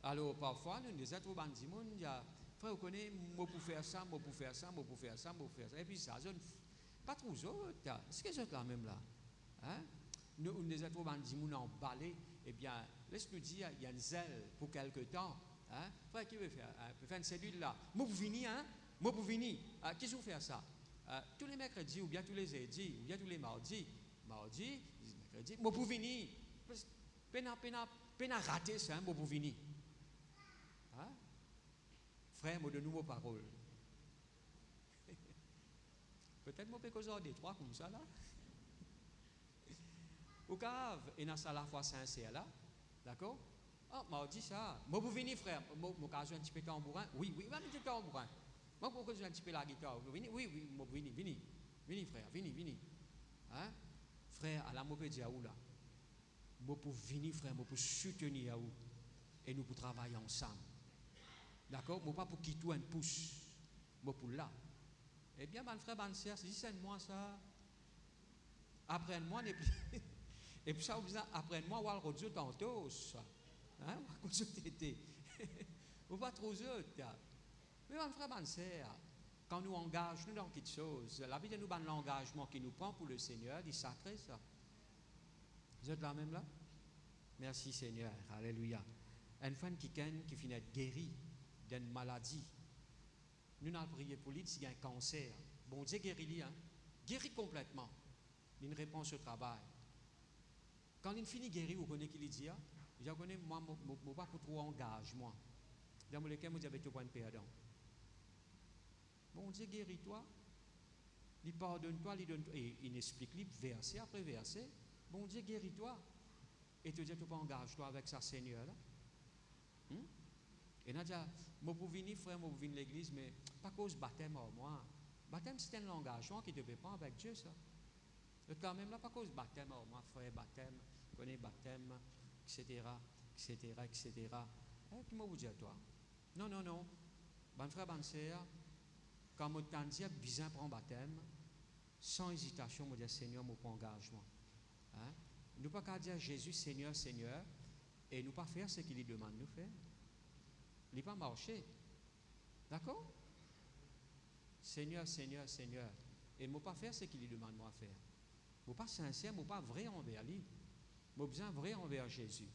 Alors parfois, nous disons trop bandits, il y a frère, vous connaissez, moi pour faire ça, moi pour faire ça, moi pour faire ça, moi pour faire ça. Et puis ça, pas trop autres. Est-ce que c'est là même là? Hein? Nous disons trop bandits, nous emballés. Eh bien, laisse-nous dire, il y a une zèle pour quelque temps. Hein? Frère, qui veut faire? Peut faire une cellule là. Moi pour venir, hein? Moi pour venir. Qui veut faire ça? Tous les mercredis, ou bien tous les jeudis, ou bien tous les mardis. Mardi, mercredi, moi pour venir. Peine à rater ça, hein, moi pour venir. Hein? Frère, moi donne-nous vos paroles. Peut-être moi peux causer des trois comme ça là. Au cave, et dans ça la foi sincère là. D'accord? Ah, m'a dit ça. Moi pour venir, frère. Moi causer un petit peu de tambourin. Oui, un petit peu de tambourin. Moi pour causer un petit peu la guitare. Oui, moi venir. Venez, frère, venez. Hein? Frère, à la moi peut dire où là? Moi pour venir, frère, moi pour soutenir où. Et nous pour travailler ensemble. D'accord? Moi pas pour quitter un pouce. Moi pour là. Eh bien, mon frère, mon sœur, si c'est moi ça, apprenne-moi, et puis ça, apprenne-moi, ou alors Dieu tantôt, hein, ou Dieu t'était, ou pas trop autres. Mais mon frère, mon sœur, quand nous engageons dans quelque chose, la vie de nous, l'engagement qui nous prend pour le Seigneur, il est sacré ça. Vous êtes là même là? Merci Seigneur, alléluia. Une femme qui finit d'être guérie d'une maladie. Nous avons prié pour lui s'il y a un cancer. Bon Dieu guérit, hein? Guérit complètement. Il réponse au travail. Quand il finit guéri, vous connaissez qui il dit? Je connais, moi, je ne pas trop engagement. Dans lequel je dis, tu prends pardon. Bon Dieu guérit-toi. Il pardonne-toi, et il explique verset après verset. Bon Dieu guérit-toi. Et tu dis, tu engages-toi avec sa Seigneur là. Et Nadia, moi pour venir, frère, moi pour venir l'église, mais pas cause baptême à moi. Baptême, c'est un engagement qui devait prendre avec Dieu, ça. Et quand même, là, pas cause baptême à moi, frère, baptême, connais baptême, etc. Et puis moi vous dis à toi, non. Bon frère, bonne sœur, quand moi t'en dis, besoin prendre baptême, sans hésitation, moi dis Seigneur, moi prends engagement. Hein? Nous pas qu'à dire Jésus, Seigneur, et nous pas faire ce qu'il demande de nous faire. Il n'est pas marché. D'accord? Seigneur, Seigneur, Seigneur. Et je ne pas faire ce qu'il lui demande moi à faire. Je ne pas sincère, je ne pas vrai envers lui. Je besoin vrai envers Jésus.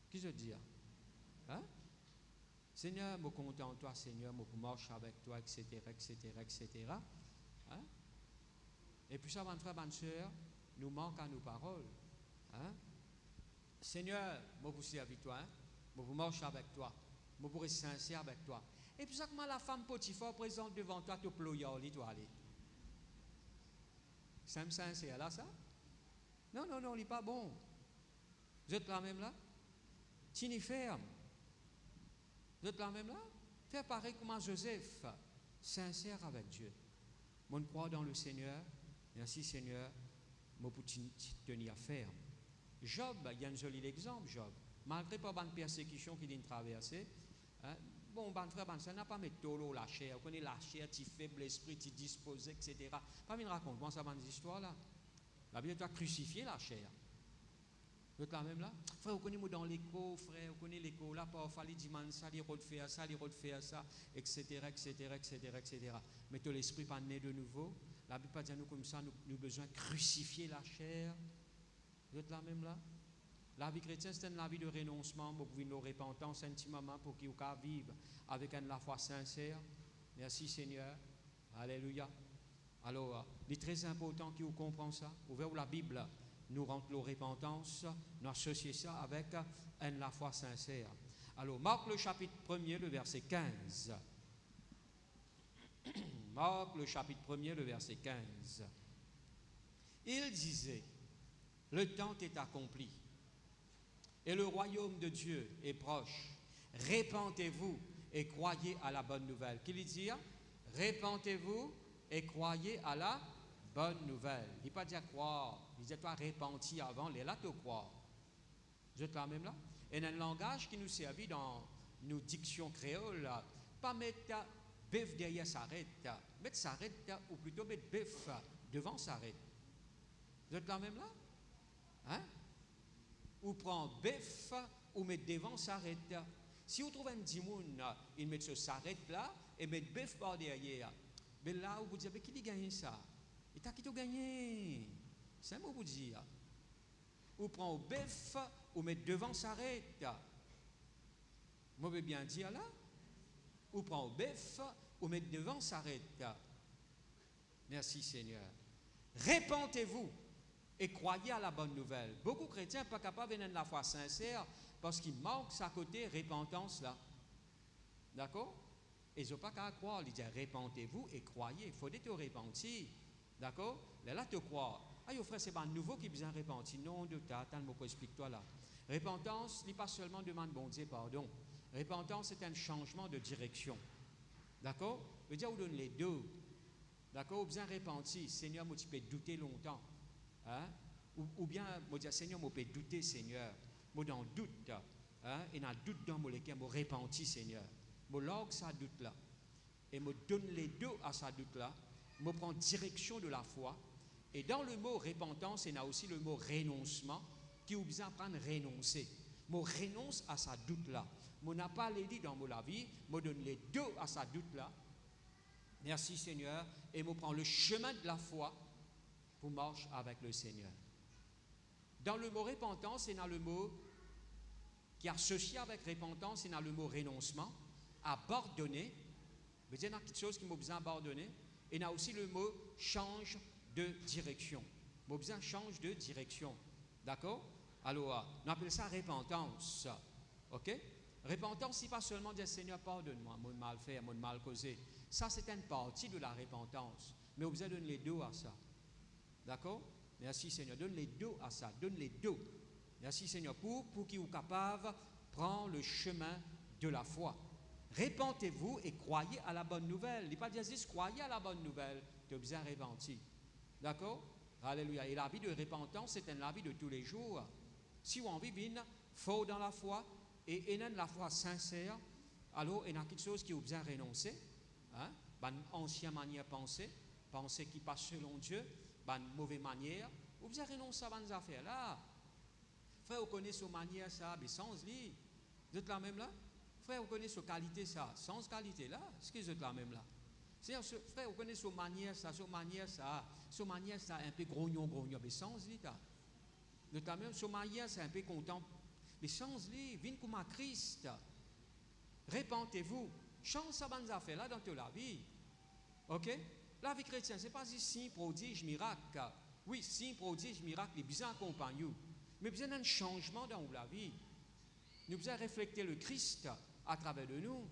Qu'est-ce que je dis? Hein? Seigneur, je compte en toi, Seigneur, je marche avec toi, etc., etc., etc. Hein? Et puis ça, mon frère, ma soeur, nous manque à nos paroles. Hein? Seigneur, je vous servir toi, hein? Je vous marche avec toi, je pourrais être sincère avec toi. Et puis ça, comment la femme Potiphar présente devant toi, tu ployes, toi aller. C'est sincère là, ça? Non, non, non, il n'est pas bon. Vous êtes là même là? Tini ferme. Vous êtes là même là? Fais pareil comme Joseph, sincère avec Dieu. Mon croit dans le Seigneur. Merci Seigneur, moi pour tenir ferme. Job, il y a un joli exemple, Job. Malgré pas une persécution qu'il a traversée, hein, bon, ban frère, ban ça n'a pas mis tolo la chair. Vous connaissez la chair, tu faible l'esprit, tu disposé, etc. Pas me raconte moi ça dans des histoires là. La Bible doit crucifier la chair. Vous êtes là même là? Frère, vous connaissez dans l'écho, frère, vous connaissez l'écho là, parfois il dit ça, il refait ça, etc., etc., etc., etc. Mais que l'esprit pas né de nouveau. La Bible pas dit nous comme ça, nous avons besoin de crucifier la chair. Vous êtes là même là? La vie chrétienne, c'est une vie de renoncement, pour vivre nos repentance intimement, pour qu'ils puissent vivre avec une la foi sincère. Merci Seigneur. Alléluia. Alors, il est très important que vous compreniez ça. Ouvrez la Bible, nous rentre la repentance, nous associons ça avec une la foi sincère. Alors, Marc le chapitre 1er, le verset 15. Marc le chapitre 1er, le verset 15. Il disait, le temps est accompli et le royaume de Dieu est proche. Répentez-vous et croyez à la bonne nouvelle. Qu'il dit? Répentez-vous et croyez à la bonne nouvelle. Il ne dit pas dire croire, il dit toi repentir avant, les là te croire. Vous êtes là même là? Et un langage qui nous servit dans nos dictions créoles, pas mettre bœuf derrière s'arrête, mettre s'arrête ou plutôt mettre bœuf devant s'arrête. Vous êtes là même là? Hein? Ou prend bœuf ou met devant s'arrête. Si vous trouvez un dimoun, il met ce s'arrête là et met bœuf par derrière. Mais là, vous dites, mais qui a gagné ça? Et t'as qui t'a gagné? C'est un mot vous dire. Ou prend bœuf ou met devant s'arrête. Moi, je veux bien dire là. Ou prend bœuf ou met devant s'arrête. Merci Seigneur. Répentez-vous et croyez à la bonne nouvelle. Beaucoup de chrétiens ne sont pas capables de la foi sincère parce qu'il manque sa côté repentance là. D'accord? Et ils n'ont pas qu'à croire. Ils disent répentez-vous et croyez. Il faut te repentir. D'accord? Là, te croire. Ah, frère, c'est pas nouveau qui besoin de repentir. Non, de ta, attends, je explique-toi là. Repentance, n'est pas seulement demande bon Dieu pardon. Repentance, c'est un changement de direction. D'accord? Je veux dire, vous donne les deux. D'accord? Vous besoin de repentir. Seigneur, moi, tu peux douter longtemps. Hein? Ou bien, moi, dire, Seigneur, moi, peux douter, Seigneur. Moi, dans le doute. Hein? Et dans le doute, dans mon lequel, moi, repentir, Seigneur. Moi, log ça doute là. Et me donne les deux à sa doute là. Me prend direction de la foi. Et dans le mot repentance, il y a aussi le mot renoncement, qui vous besoin prendre renoncer. Me renonce à sa doute là. Me n'a pas les dit dans la vie, me donne les deux à sa doute là. Merci Seigneur. Et me prend le chemin de la foi pour marcher avec le Seigneur. Dans le mot repentance, il y a le mot qui est associé avec repentance, il y a le mot renoncement. Abandonner, mais il y a quelque chose qui m'a besoin d'abandonner. Et il y a aussi le mot change de direction. M'a besoin change de direction. D'accord? Alors, on appelle ça repentance. Ok? Repentance, c'est pas seulement dire Seigneur, pardonne-moi, mon mal fait, mon mal causé. Ça, c'est une partie de la repentance. Mais on besoin de donner les deux à ça. D'accord? Merci Seigneur. Donne les deux à ça. Donne les deux. Merci Seigneur. Pour qu'ils soient capables de prendre le chemin de la foi. Répentez-vous et croyez à la bonne nouvelle. Il n'est pas dire juste croyez à la bonne nouvelle, tu as besoin de repentir. D'accord? Alléluia. Et la vie de repentance, c'est une vie de tous les jours. Si vous en vivez fort dans la foi et une la foi sincère, alors il y a quelque chose qui vous besoin de renoncer. Hein? Une ancienne manière de penser, penser qui passe selon Dieu, une mauvaise manière. Vous besoin de renoncer à ces affaires-là. Frère, vous connaissez cette manière, ça, mais sans lui. Vous êtes là même là? Frère, vous connaissez cette qualité, ça, sans qualité là, est-ce que vous êtes là même là? C'est-à-dire, frère, vous connaissez son manière, ça, un peu grognon, mais sans lui, notamment, son manière, c'est un peu content, mais sans lui, viens comme à Christ, répentez-vous, change ça, bonne affaire là dans toute la vie, ok? La vie chrétienne, ce n'est pas des signes, prodiges, miracles. Oui, signes, prodiges, miracles, les besoins accompagnent. Mais besoin d'un changement dans la vie. Nous besoin refléter le Christ à travers de nous.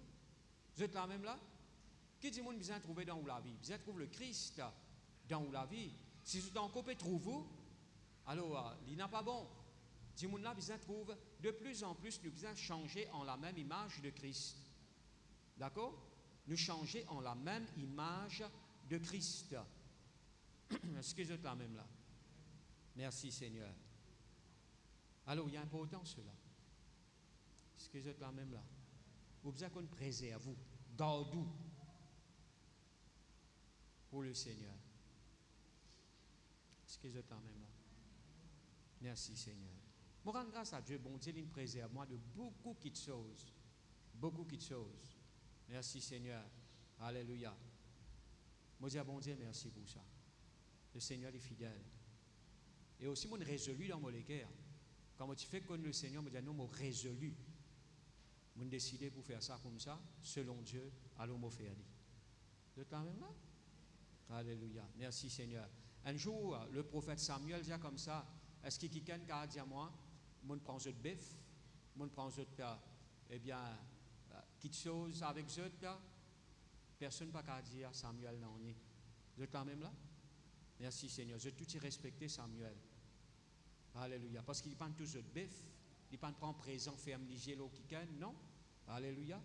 Vous êtes là même là? Qui dit que nous besoin trouver dans la vie? Besoin trouver le Christ dans la vie. Si vous êtes en copie trouver, alors il n'est pas bon. Dis là besoin trouve de plus en plus nous besoin changer en la même image de Christ. D'accord? Nous changer en la même image de Christ. Est-ce que vous êtes là même là? Merci Seigneur. Alors il y a important cela. Est-ce que vous êtes là même là? Vous besoin qu'on préserve vous, gardez-vous pour le Seigneur. Est-ce que vous êtes là même là? Merci Seigneur. Je rends grâce à Dieu, bon Dieu, il me préserve moi de beaucoup de choses. Beaucoup de choses. Merci Seigneur. Alléluia. Je dis à bon Dieu, merci pour ça. Le Seigneur est fidèle. Et aussi, je résolu dans mon cœur. Quand je fais connaître le Seigneur, je dis non, je résolu. Je décidé pour faire ça comme ça, selon Dieu, alors je fais. De temps même là? Alléluia. Merci Seigneur. Un jour, le prophète Samuel dit comme ça, est-ce qu'il y a quelqu'un qui a dit à moi, je prends ce bœuf, je prends ce eh bien, quelque chose avec ce personne n'a pas dire Samuel non. Vous êtes quand même là? Merci Seigneur. Je tout respecté Samuel. Alléluia. Parce qu'il ne prend tout ce bœuf, il ne prend présent, ferme, ligier, l'eau qui non? Alléluia.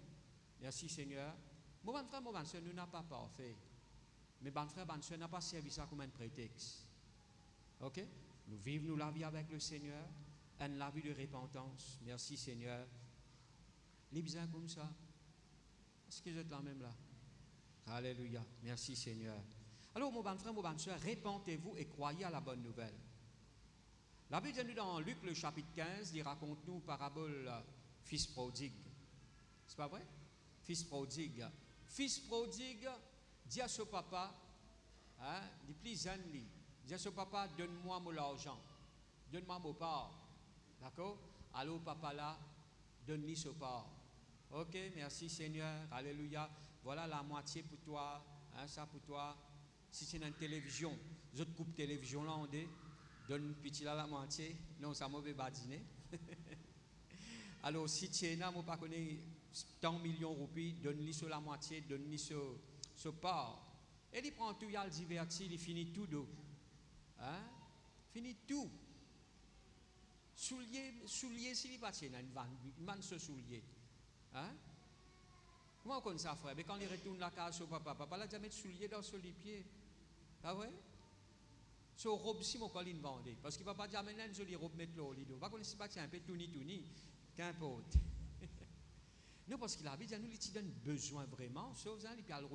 Merci Seigneur. Mon bon frère, mon bonne soeur, nous n'avons pas parfait. Mais bon frère, bonne soeur, n'a pas servi ça comme un prétexte. Ok? Nous vivons nous la vie avec le Seigneur, la vie de repentance. Merci Seigneur. Les besoins comme ça. Est-ce que vous êtes là même là? Alléluia. Merci Seigneur. Alors, mon bon frère, mon bonne soeur, répentez-vous et croyez à la bonne nouvelle. La Bible dit dans Luc, le chapitre 15, il raconte-nous parabole fils prodigue. C'est pas vrai? Fils prodigue. Fils prodigue dit à son papa, il plus jeune, dit à son papa, donne-moi mon argent, donne-moi mon part. D'accord? Alors, papa là, donne-lui ce part. Ok, merci Seigneur, alléluia. Voilà la moitié pour toi, ça pour toi. Si c'est une télévision, les autres coupes télévision là, on dit, donne petit là la moitié. Non, ça m'a fait badiner. Alors, si tu es là, je ne pas connais tant millions de roupies, donne-lui sur la moitié, donne-lui ce part. Et il prend tout, il a le diverti, il finit tout d'eau. Finit tout. Soulier, s'il n'y a pas une vanne se soulier. Comment on connaît ça, frère? Mais quand il retourne la case au papa, papa l'a déjà mis soulier dans ce pieds. Ah ouais? Ce robe si mon colline vendait. Parce qu'il ne va pas dire amener une jolie robe mettre l'eau. Il ne va pas connaître pas que c'est un peu touni, qu'importe. Non, parce qu'il a dit, nous, il donne besoin vraiment, sauf ça, il y a le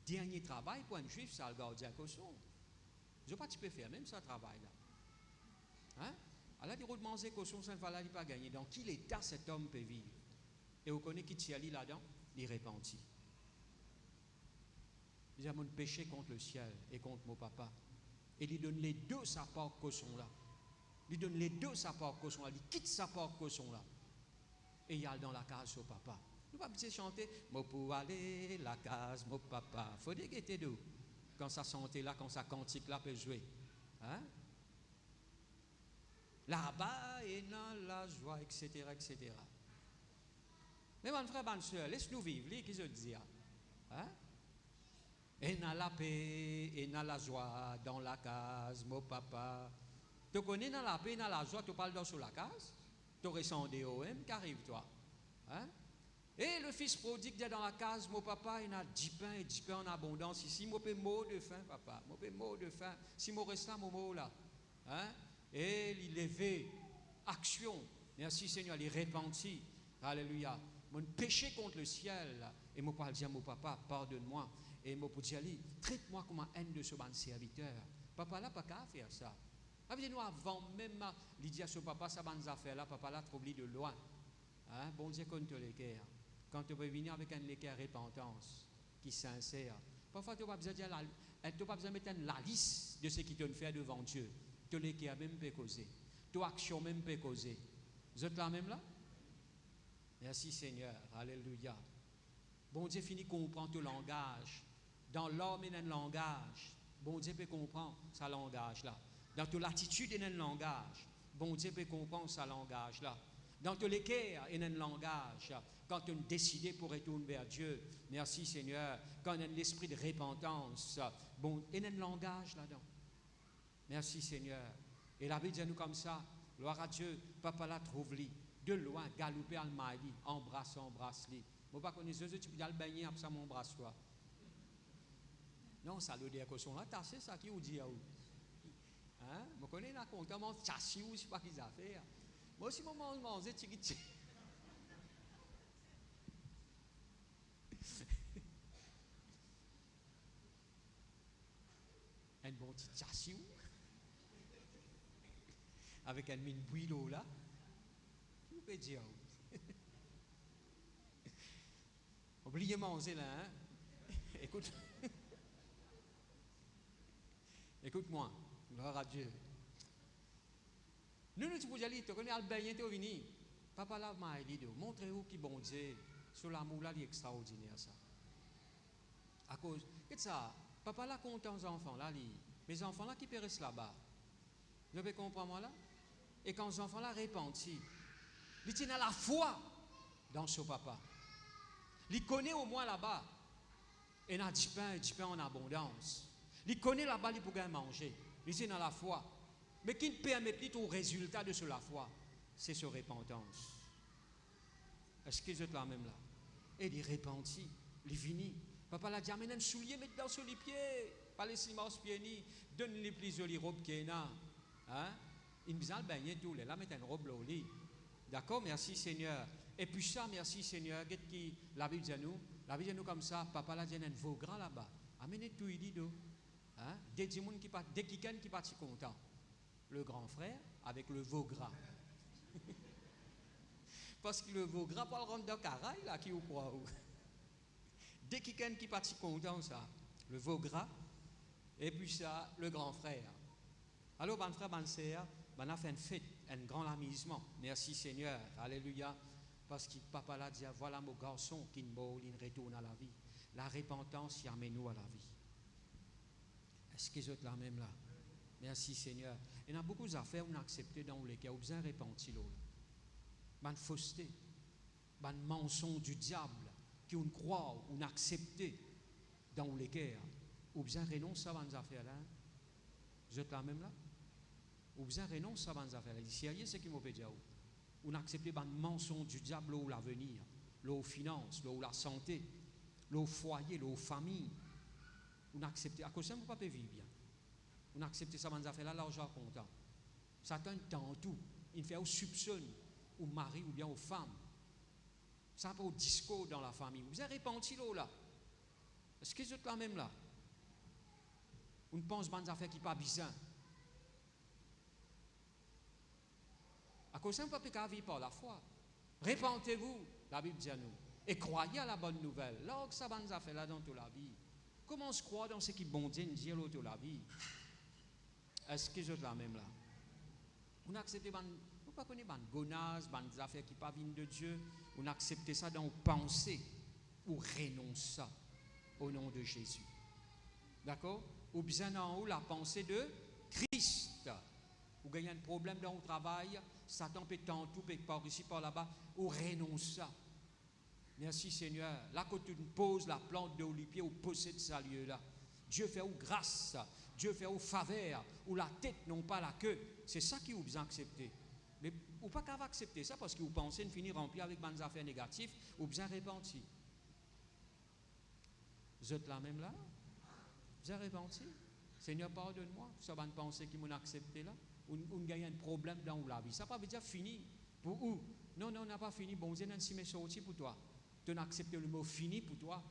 dernier travail pour un juif, ça le gardien caution. Je ne sais pas, tu peux faire même ça travail-là. Alors, il faut manger caution, ça ne va pas gagner. Dans quel état cet homme peut vivre? Et vous connaissez qui tient là-dedans? Il repentit. Il a mon péché contre le ciel et contre mon papa. Et il donne les deux sa part caution là. Il donne les deux sa part caution là. Il quitte sa part caution là. Et il y a dans la case au papa. Nous ne pouvons pas chanter moi pour aller la case mon papa. Il faut dire qu'il était d'où quand ça chantait là, quand ça cantique là peut jouer. Là-bas et dans la joie, etc. etc. Mais mon frère, bonne soeur, laisse-nous vivre, qu'est-ce que je dis? Et dans la paix, et dans la joie, dans la case, mon papa. Tu connais dans la paix, dans la joie, tu parles dans sur la case? Tu ressens des OM, qu'arrive-toi? Et le fils prodigue dit dans la case, mon papa, il a 10 pains et 10 pains en abondance ici. Moi, je mort de faim, papa. Moi, je mort de faim. Si je reste là, mon mot là. Et il levait, action. Merci Seigneur, il repentit. Alléluia. Mon péché contre le ciel. Et moi, je dis à mon papa, pardonne-moi. Et moi, pour dire, traite-moi comme un haine de ce bon serviteur. Papa là, pas qu'à faire ça. Nous avant même, il dit à ce papa, ça bonne affaire là, papa là, trouve de loin. Bon Dieu, contre les cœurs. Quand tu veux venir avec un équerre repentance. qui est sincère. Parfois, tu n'as pas besoin de dire tu pas besoin de mettre la liste de ce qui te fait devant Dieu. Tu n'es qui a même pas causé. Tu action même pas causé. Vous êtes là même là? Merci Seigneur. Alléluia. Bon Dieu finit comprendre ton langage. Dans l'homme, il y a un langage. Bon Dieu peut comprendre sa langage là. Dans ton attitude, il y a un langage. Bon Dieu peut comprendre sa langage là. Dans ton équerre, il y a un langage. Quand tu as décidé pour retourner vers Dieu, merci Seigneur. Quand il y a l'esprit de repentance, bon, il y a un langage là-dedans. Merci Seigneur. Et la Bible dit nous comme ça, gloire à Dieu, papa la trouve-li. De loin, galoper al maïli, embrasse-li. Moi, pas connaître Jésus, tu peux aller baigner, après ça, m'embrasse toi. Non, ça veut dire que son là, c'est ça qui vous dit à vous. Hein? Je connais la compte, mon chassis ou je sais pas qu'ils ont fait. Moi aussi, moi, je mange tiki. Un bon petit chassis avec un mine bouillo là. Qui vous peut dire? Oubliez manger là, hein? Écoute. Écoute-moi, gloire à Dieu. Nous, tu peux dire, tu connais Albert, tu es venu. Papa là, m'a dit, montrez-vous qui bon Dieu, sur l'amour là, il est extraordinaire ça. À cause, qu'est-ce ça? Papa là, compte aux enfants là, mes enfants là qui périssent là-bas. Vous avez compris moi là? Et quand les enfants là repentis, ils tiennent à la foi dans ce papa. Ils connaissent au moins là-bas. Et il a du pain en abondance. Il connaît là-bas, il pourrait manger. Il tiennent à la foi. Mais qui ne permet plus au résultat de la foi, c'est ce repentance. Est-ce qu'ils sont là même là? Et il repentit, il finit. Papa l'a dit, amène un soulier, mets dans sur les pieds. Pas les ciments pieds ni, donne les plus jolies robes qu'il y a. Hein? Il me dit, baigner tout, là, mettre une robe au lit. D'accord, merci Seigneur. Et puis ça, merci Seigneur. Qui la Bible dit à nous, comme ça, papa l'a dit, un veau gras là-bas. Amenez tout, il dit, hein? Dès quelqu'un qui partit content. Le grand frère avec le veau gras. Parce que le veau gras, pas le rendre dans le caraï, là, qui vous croit. Dès quelqu'un qui partit content, ça, le veau gras, et puis ça, le grand frère. Alors, mon frère, mon sœur, on a fait une fête, un grand amusement. Merci Seigneur, alléluia. Parce que papa l'a dit, voilà mon garçon qui ne retourne à la vie. La repentance y amène nous à la vie. Est-ce qu'ils sont là même là? Merci Seigneur. Il y a beaucoup d'affaires qu'on a acceptées dans lesquelles on a besoin de repentir. Une fausseté, un mensonge du diable qui on croit, on a accepté dans lesquelles on a besoin de renoncer à ces affaires-là. Vous êtes là même là? On a besoin de renoncer à ces affaires-là. C'est sérieux ce qui m'a dit. On a accepté un mensonge du diable là où l'avenir, là où finance, là où la santé, là où foyer, là où famille. On a accepté. À cause de ça, on ne peut pas vivre bien. On a accepté ça, on a fait là, l'argent content. Satan tend tout. Il fait au soupçonne, au mari ou bien aux femmes. Ça pas au discours dans la famille. Vous avez répandu là. Est-ce que vous êtes là même là? On pense à des affaires qui ne sont pas bizarres. À cause de ça, on ne peut pas vivre par la foi. Répentez-vous, la Bible dit à nous. Et croyez à la bonne nouvelle. Là, que ça va nous faire là dans toute la vie. Comment on se croit dans ce qui bon Dieu nous dit dans toute la vie? Est-ce que je suis là même là? On a accepté, on ne pas connaître des gonazes, des affaires qui ne pas viennent de Dieu. On a accepté ça dans nos pensées ou renonce ça au nom de Jésus. D'accord? Ou bien en haut la pensée de Christ. Ou gagnez un problème dans le travail, Satan peut tout, peut par ici, par là-bas, ou renonce ça. Merci Seigneur. Là, quand tu poses la plante d'olivier, ou possède ce lieu-là. Dieu fait ou grâce, Dieu fait ou faveur, ou la tête, non pas la queue. C'est ça qui vous besoin d'accepter. Mais vous pas qu'à accepter ça parce que vous pensez de finir rempli avec des affaires négatives, ou bien repenti. Vous êtes là même là? Vous avez repenti? Seigneur, pardonne-moi. Ça va penser qu'ils m'ont accepté là. On gagne un problème dans la vie. Ça ne veut pas dire fini. Pour où? Non, on n'a pas fini. Bon Dieu, n'a pas sorti pour toi. Tu as accepté le mot fini pour toi.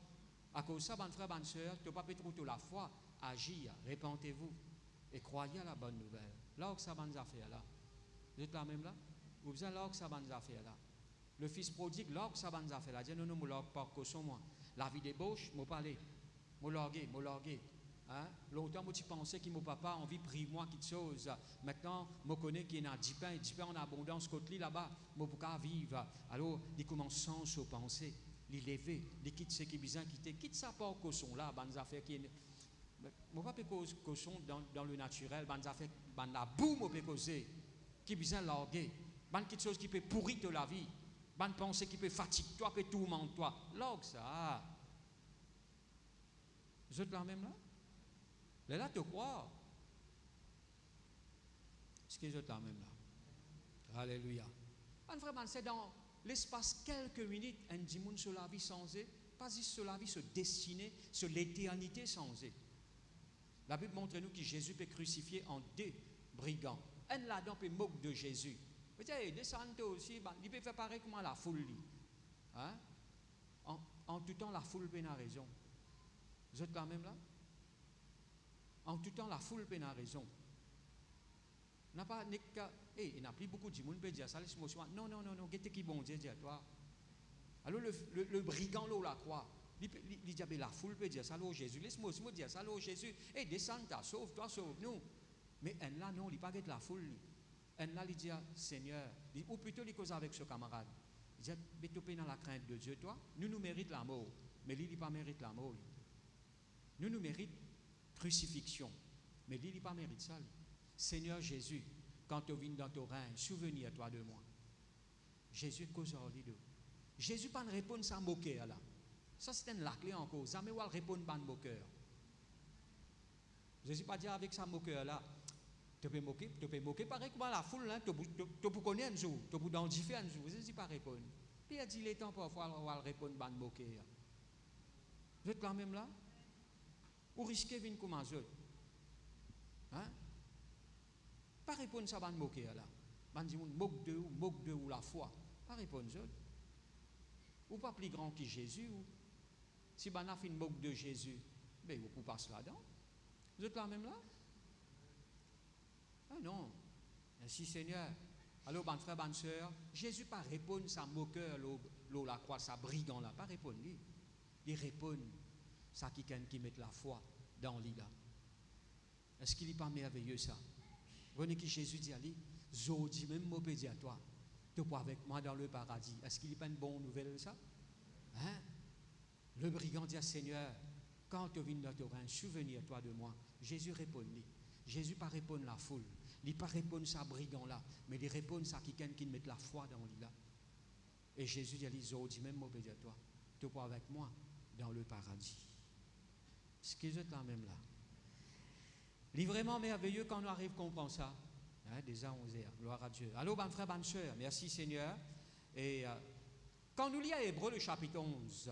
À cause de ça, mon frère, bonne soeur, tu n'as pas trop la foi. Agir, répentez-vous et croyez à la bonne nouvelle. Là où ça va nous faire là. Vous êtes là même là? Vous êtes là où ça va nous faire là. Le fils prodigue, log ça va nous a fait là. Dit non, non, moi log pas caution moi. La vie débauche, moi parler. Moi loguer. Hein? Longtemps, moi tu pensais que mon papa envie prive moi quelque chose. Maintenant, moi connais qu'il y a 10 pains en abondance côté là-bas. Moi pour qu'à vivre. Alors, il commence sans se penser, il lever, il quitte ce qui est besoin quitter. Quitte ça pas caution là, bonnes affaires qui moi pas caution dans le naturel, bonnes affaires, bonne la boue moi peut causer qui besoin larguer. Bonne quelque chose qui peut pourrir de la vie. Bonne pensée qui peut fatiguer toi, peut tourmenter toi. Log ça. Vous êtes là même là? Là, te croire. Est-ce que vous êtes là même là? Alléluia. Vraiment, c'est dans l'espace quelques minutes, un dimanche sur la vie sans eux, pas juste sur la vie, se destiner sur l'éternité sans eux. La Bible montre nous que Jésus peut crucifier en deux brigands. Un là-dedans peut moquer de Jésus. Vous savez, descendre aussi, il peut faire pareil comme la foule. Hein? En tout temps, la foule peut avoir raison. Vous êtes là même là? En tout temps, la foule peut avoir raison. Il n'y a plus beaucoup de monde qui peut dire ça. Non, qu'est-ce qui bon Dieu dit à toi? Alors le brigand là la croix, il dit la foule peut dire ça, alors Jésus, laisse-moi dire ça, alors Jésus, descends-toi, sauve-toi, sauve-nous. Mais un là, non, il n'est pas de la foule. Un là, il dit, Seigneur, ou plutôt il cause avec ce camarade. Il dit, mais tu es dans la crainte de Dieu, toi. Nous méritons la mort, mais lui, il n'a pas mérite la mort. Nous méritons crucifixion, mais lui, il n'a pas mérite ça. Seigneur Jésus, quand tu viens dans ton règne, souviens-toi de moi. Jésus cause en lui. Jésus pas répondre sans moquer là. Ça c'est la clé encore. Jamais va répondre sans moqueur. Jésus pas dire avec sa moqueur là. Tu peux moquer pareil comme la foule là, tu peux connaître un jour, tu peux identifier un jour. Jésus pas répondre. Puis il a dit les temps parfois on va répondre sans moquer. Vous êtes quand même là? Ou risquez de venir comme un autre. Hein? Pas répondre ça sans moquer là. On dit moque de ou la foi. Pas répondre ça. Ou pas plus grand que Jésus. Ou, si on a fait une moque de Jésus, ben vous pouvez passer là-dedans. Vous êtes là même là? Ah non. Merci Seigneur. Alors, bon frère, bonne soeur, Jésus pas répondre sa moqueur, la croix, sa brigand là. Pas répondre lui. Il répond ça qui met la foi dans lui là. Est-ce qu'il n'est pas merveilleux ça? Vous voyez que Jésus dit à lui, Zodi, même moi peux dire à toi, tu es avec moi dans le paradis. Est-ce qu'il n'est pas une bonne nouvelle ça? Hein? Le brigand dit à Seigneur, quand tu viens dans ton règne, souviens-toi de moi. Jésus répond lui. Jésus pas répond la foule. Il pas répond ça brigand là, mais il répond ça quelqu'un qui met la foi dans lui là. Et Jésus dit à lui, Zodi, même moi peux dire à toi, tu es avec moi dans le paradis. Est-ce que vous êtes là même là? Il est vraiment merveilleux quand on arrive à comprendre ça. Hein, déjà 11h, gloire à Dieu. Allô, bon frère, bonne soeur, merci Seigneur. Et quand nous lisons Hébreux, le chapitre 11,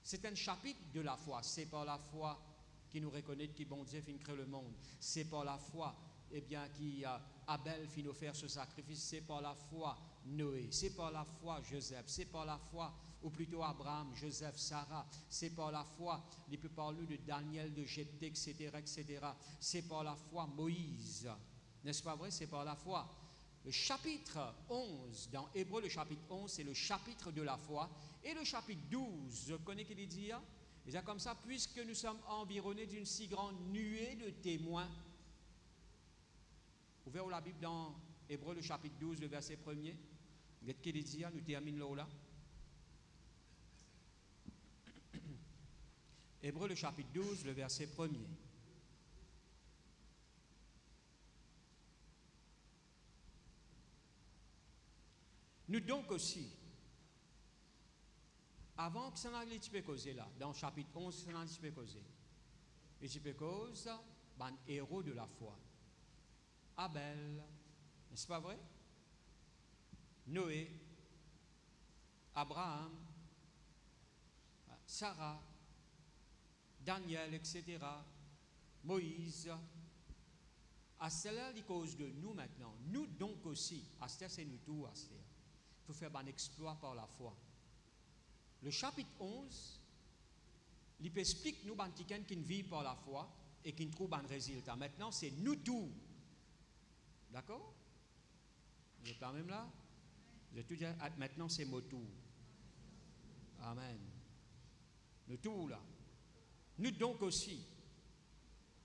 c'est un chapitre de la foi. C'est par la foi qui nous reconnaît que bon Dieu finit créer le monde. C'est par la foi, qui Abel finit offert ce sacrifice. C'est par la foi Noé. C'est par la foi Joseph. C'est par la foi, ou plutôt Abraham, Joseph, Sarah. C'est par la foi, il peut parler de Daniel, de Jephthé, etc., etc. C'est par la foi Moïse. N'est-ce pas vrai? C'est par la foi. Le chapitre 11, dans Hébreux, le chapitre 11, c'est le chapitre de la foi. Et le chapitre 12, je connais qu'il dit, il dit comme ça, puisque nous sommes environnés d'une si grande nuée de témoins. Ouvrez la Bible dans Hébreux, le chapitre 12, le verset 1er. Qu'est-ce qu'il dit, nous terminons là. Hébreux, le chapitre 12, le verset 1er. Nous donc aussi, avant que ça n'aille un petit peu causer là, dans le chapitre 11, ça n'aille un petit peu causer. Un petit peu cause, ben, héros de la foi. Abel, n'est-ce pas vrai? Noé, Abraham, Sarah, Daniel, etc., Moïse. À cela, il cause de nous maintenant. Nous donc aussi, Astère, c'est nous tous, Astère. Il faut faire un exploit par la foi. Le chapitre 11, il explique nous quelqu'un qui vit par la foi et qui trouve un résultat. Maintenant, c'est nous tous. D'accord? Vous êtes quand même là? Je tout dire, maintenant c'est mon tour. Amen. Le tour là. Nous donc aussi.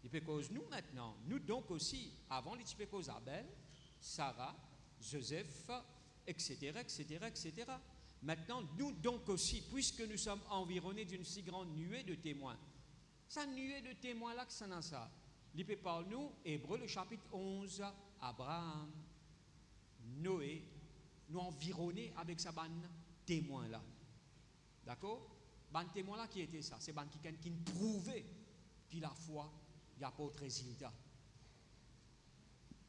Il peut cause nous maintenant. Nous donc aussi. Avant, il peut cause Abel, Sarah, Joseph, etc., etc., etc. Maintenant, nous donc aussi, puisque nous sommes environnés d'une si grande nuée de témoins. Cette nuée de témoins là, que ça n'a ça. Il peut parler nous, Hébreux, le chapitre 11, Abraham, Noé, nous environner avec sa bande témoins là. D'accord? Bande témoins là qui était ça? C'est bande qui prouvait qu'il a foi, il n'y a pas de résultat.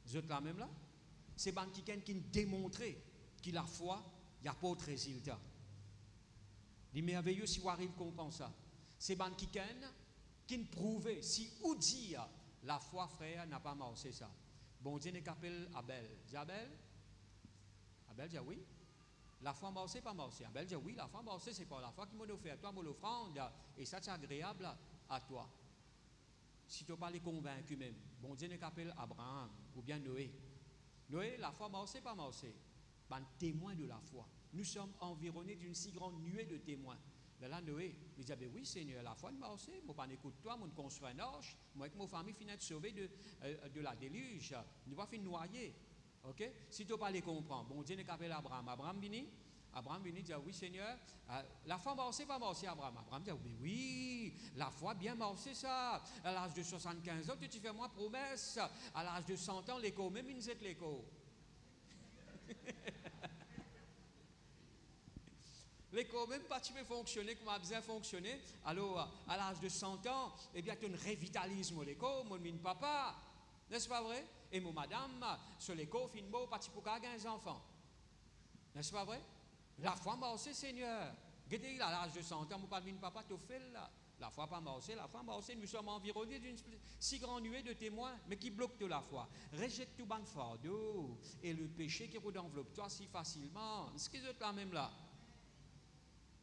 Vous êtes là même là? C'est bande qui démontrait qu'il a foi, il n'y a pas de résultat. Il est merveilleux si vous arrivez à comprendre ça. C'est bande qui prouvait, si vous dites la foi, frère, n'a pas marché ça. Bon Dieu n'est qu'appelle Abel. Dis Abel? Abel dit oui. La foi marché, pas marché. Abel dit oui, la foi marché, c'est pas la foi qui m'a offert toi, mon offrande. Et ça, c'est agréable à toi. Si tu n'as pas les convaincu même. Bon Dieu n'est qu'appelle Abraham ou bien Noé. Noé, la foi marché, pas marché. Ben, témoin de la foi. Nous sommes environnés d'une si grande nuée de témoins. Là, Noé, il dit, oui, Seigneur, la foi de marché, moi, pas écoute toi, moi, construis une arche, moi, avec ma famille, finit de sauver de la déluge. Nous va finir noyer. Ok? Si tu n'as pas les comprendre, bon Dieu n'est qu'appelle Abraham. Abraham vient, dit, oui, Seigneur, la foi marché, pas marché, Abraham. Abraham dit, oui, la foi bien marché, ça. À l'âge de 75 ans, tu fais moi promesse. À l'âge de 100 ans, l'écho, même une zette l'écho. L'écho, même pas tu peux fonctionner comme a besoin fonctionner. Alors, à l'âge de 100 ans, eh bien, tu as un revitalisme l'écho, mon mine papa. N'est-ce pas vrai? Et mon madame, sur l'écho, fin beau, pas pour qu'à 15 enfants. N'est-ce pas vrai? La foi marché, Seigneur. Regardez, à l'âge de 100 ans, mon pas de mine papa, tu fais là. La foi pas marché, la foi marché. Nous sommes environnés d'une si grande nuée de témoins, mais qui bloquent de la foi. Rejette tout ban fardeau et le péché qui enveloppe toi si facilement. Est-ce que vous êtes là même là?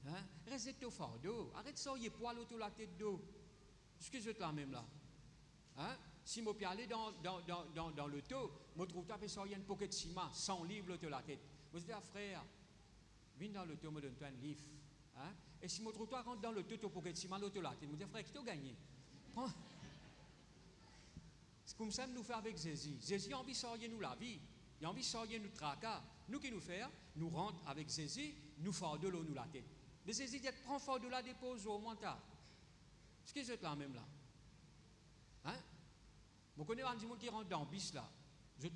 Hein? Reste ton fardeau. Arrête de sortir poil autour de la tête d'eau. Est-ce que vous êtes là même là? Hein? Si je peux aller dans le taux, je trouve que je une pocket de ciment, 100 livres autour de la tête. Je dis, frère, viens dans le taux, je donne-toi un livre. Hein? Et si je trouve que rentre dans le taux, tu pocket de ciment autour de la tête. Je dis, frère, qui t'a gagné? C'est comme ça que nous faisons avec Jésus. Jésus a envie de sortir nous la vie. Il a envie de sortir nous tracas. Nous qui nous faisons, nous rentrons avec Jésus, nous faisons de l'eau nous la tête. Mais Jésus dit, prends fort de la dépose au montant. Est-ce que vous êtes là même là? Hein? Vous connaissez un monde qui rentre dans le bis là. Je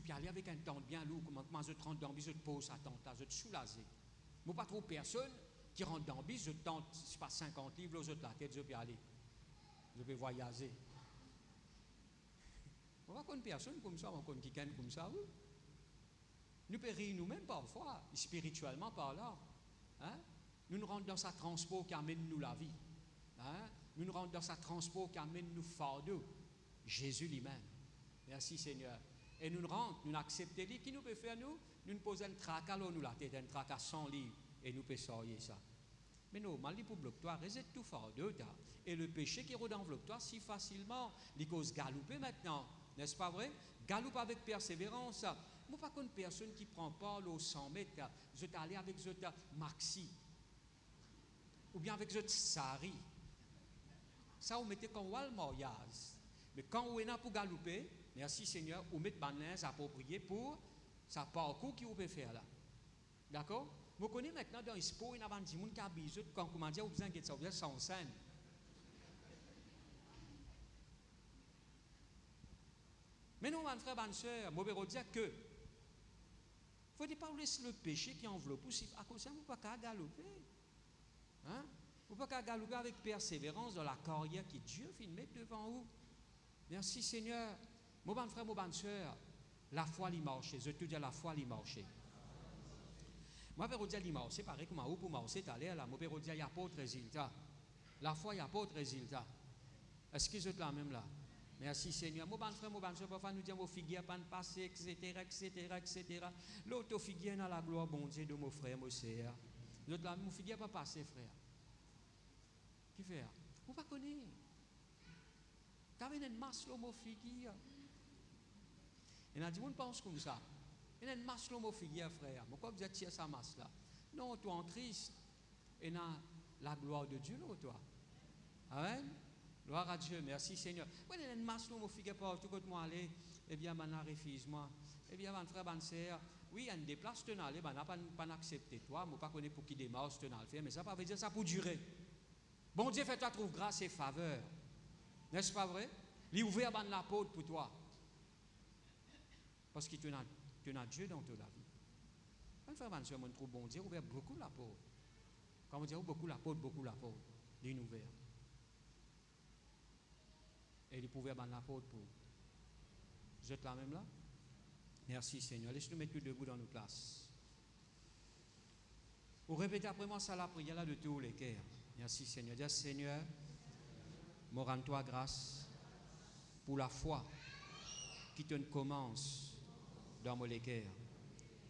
peux aller avec un tente bien lourd, comment je rentre dans le bis, je te pose à tente là, je te soulage. Moi, pas trop personne qui rentre dans le bis, je tente, c'est pas 50 livres, je te la tête, je peux aller. Je peux voyager. On va connaître personne comme ça, on va connaître quelqu'un comme ça, oui. Nous pouvons rire nous-mêmes parfois, spirituellement par là. Hein? Nous nous rendons dans sa transport qui amène nous la vie. Hein? Nous nous rendons dans sa transport qui amène nous fardeau. Jésus lui-même. Merci Seigneur. Et nous nous rendons, nous acceptons lui. Qui nous peut faire nous? Nous nous posons un tracas nous la tête, un tracas 100 livres. Et nous pouvons sortir ça. Mais non, mal pour bloquer toi, reste tout fardeau. Et le péché qui enveloppe toi si facilement, il cause galoper maintenant. N'est-ce pas vrai? Galoupe avec persévérance. Moi, pas qu'une personne qui prend pas l'eau 100 mètres, je suis allé avec Maxi. Ou bien avec Sari. Ça, vous mettez comme Walmart. Mais quand vous êtes là pour galouper, merci Seigneur, vous mettez des linge approprié pour ça parcours qui vous peut faire là. D'accord? Vous connaissez maintenant dans l'esport, il y a des gens qui ont besoin, quand vous dites, vous avez ça, vous êtes sans scène. Mais non, mon frère, ma soeur, je veux dire que il ne faut pas laisser le péché qui enveloppe aussi. À cause de ça, vous ne pouvez pas galoper. Hein? Vous ne pouvez pas galoper avec persévérance dans la carrière que Dieu fait mettre devant vous. Merci Seigneur. Mon bon frère, mon bonne soeur, la foi l'y marche. Je te dis la foi l'y marche. Moi, je veux dire l'y marche. C'est pareil comme vous pour marcher, là. Moi, je veux dire il n'y a pas de résultat. La foi, il n'y a pas de résultat. Est-ce que vous êtes là même là? Merci Seigneur. Mon bon frère, mon bonne soeur, parfois nous disons vos figuières pas passer, etc. L'autre figuière dans la gloire, bon Dieu, de mon frère, mon sœur. L'autre là, mon figuière pas passer, frère. Qui fait? Vous ne connaissez pas. Vous avez une masse, mon figuière. Et on a dit, on pense comme ça. Il y a une masse là, mon figure, frère. Pourquoi vous êtes sa masse là? Non, toi en Christ, et dans la gloire de Dieu, là, toi. Amen. Gloire à Dieu, merci Seigneur. Oui, il y a une masse là, mon figure, partout quand moi aller, eh bien, maintenant, refuse-moi. Eh bien, mon frère, mon sœur, oui, il y a des places, tu n'as pas accepté toi, je ne pas connaître pour qui démarre, tu n'as fait, mais ça ne veut dire ça pour durer. Bon Dieu, fait-toi trouver grâce et faveur. N'est-ce pas vrai? Il est ouvert à la porte pour toi. Parce que tu as Dieu dans ta vie. Quand frère, mon soeur, mon trouve bon Dieu, ouvert beaucoup la porte. Quand on dit beaucoup la porte, il est ouvert. Et il est ouvert à la porte pour. Vous êtes là même là? Merci Seigneur. Laisse-nous mettre debout dans nos places. Vous répétez après moi ça la prière là de tous les cœurs. Merci Seigneur. Dis Seigneur, me rends-toi grâce pour la foi qui te commence dans mon cœur.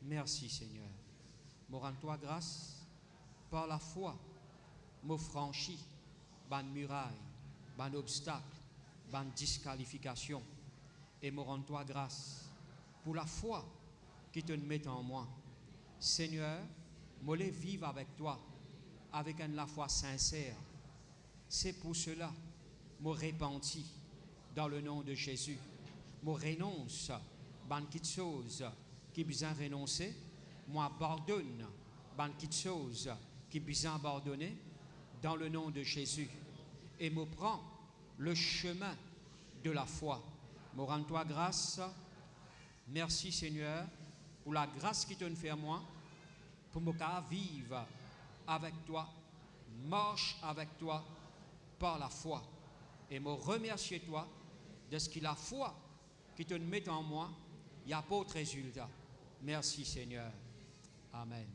Merci Seigneur. Me rends-toi grâce par la foi, me franchis ban muraille, ban obstacle, ban disqualification et me rends-toi grâce pour la foi qui te met en moi. Seigneur, me les vivre avec toi, avec une foi sincère. C'est pour cela, me repentis dans le nom de Jésus. Me renonce, ban quelque chose qui besoin renoncer. Moi abandonne, ban quelque chose qui besoin abandonner dans le nom de Jésus. Et me prends le chemin de la foi. Me rends-toi grâce. Merci Seigneur pour la grâce qui te fait à moi, pour me vivre avec toi, marche avec toi par la foi. Et me remercier toi de ce que la foi qui te met en moi, il n'y a pas autre résultat. Merci Seigneur. Amen.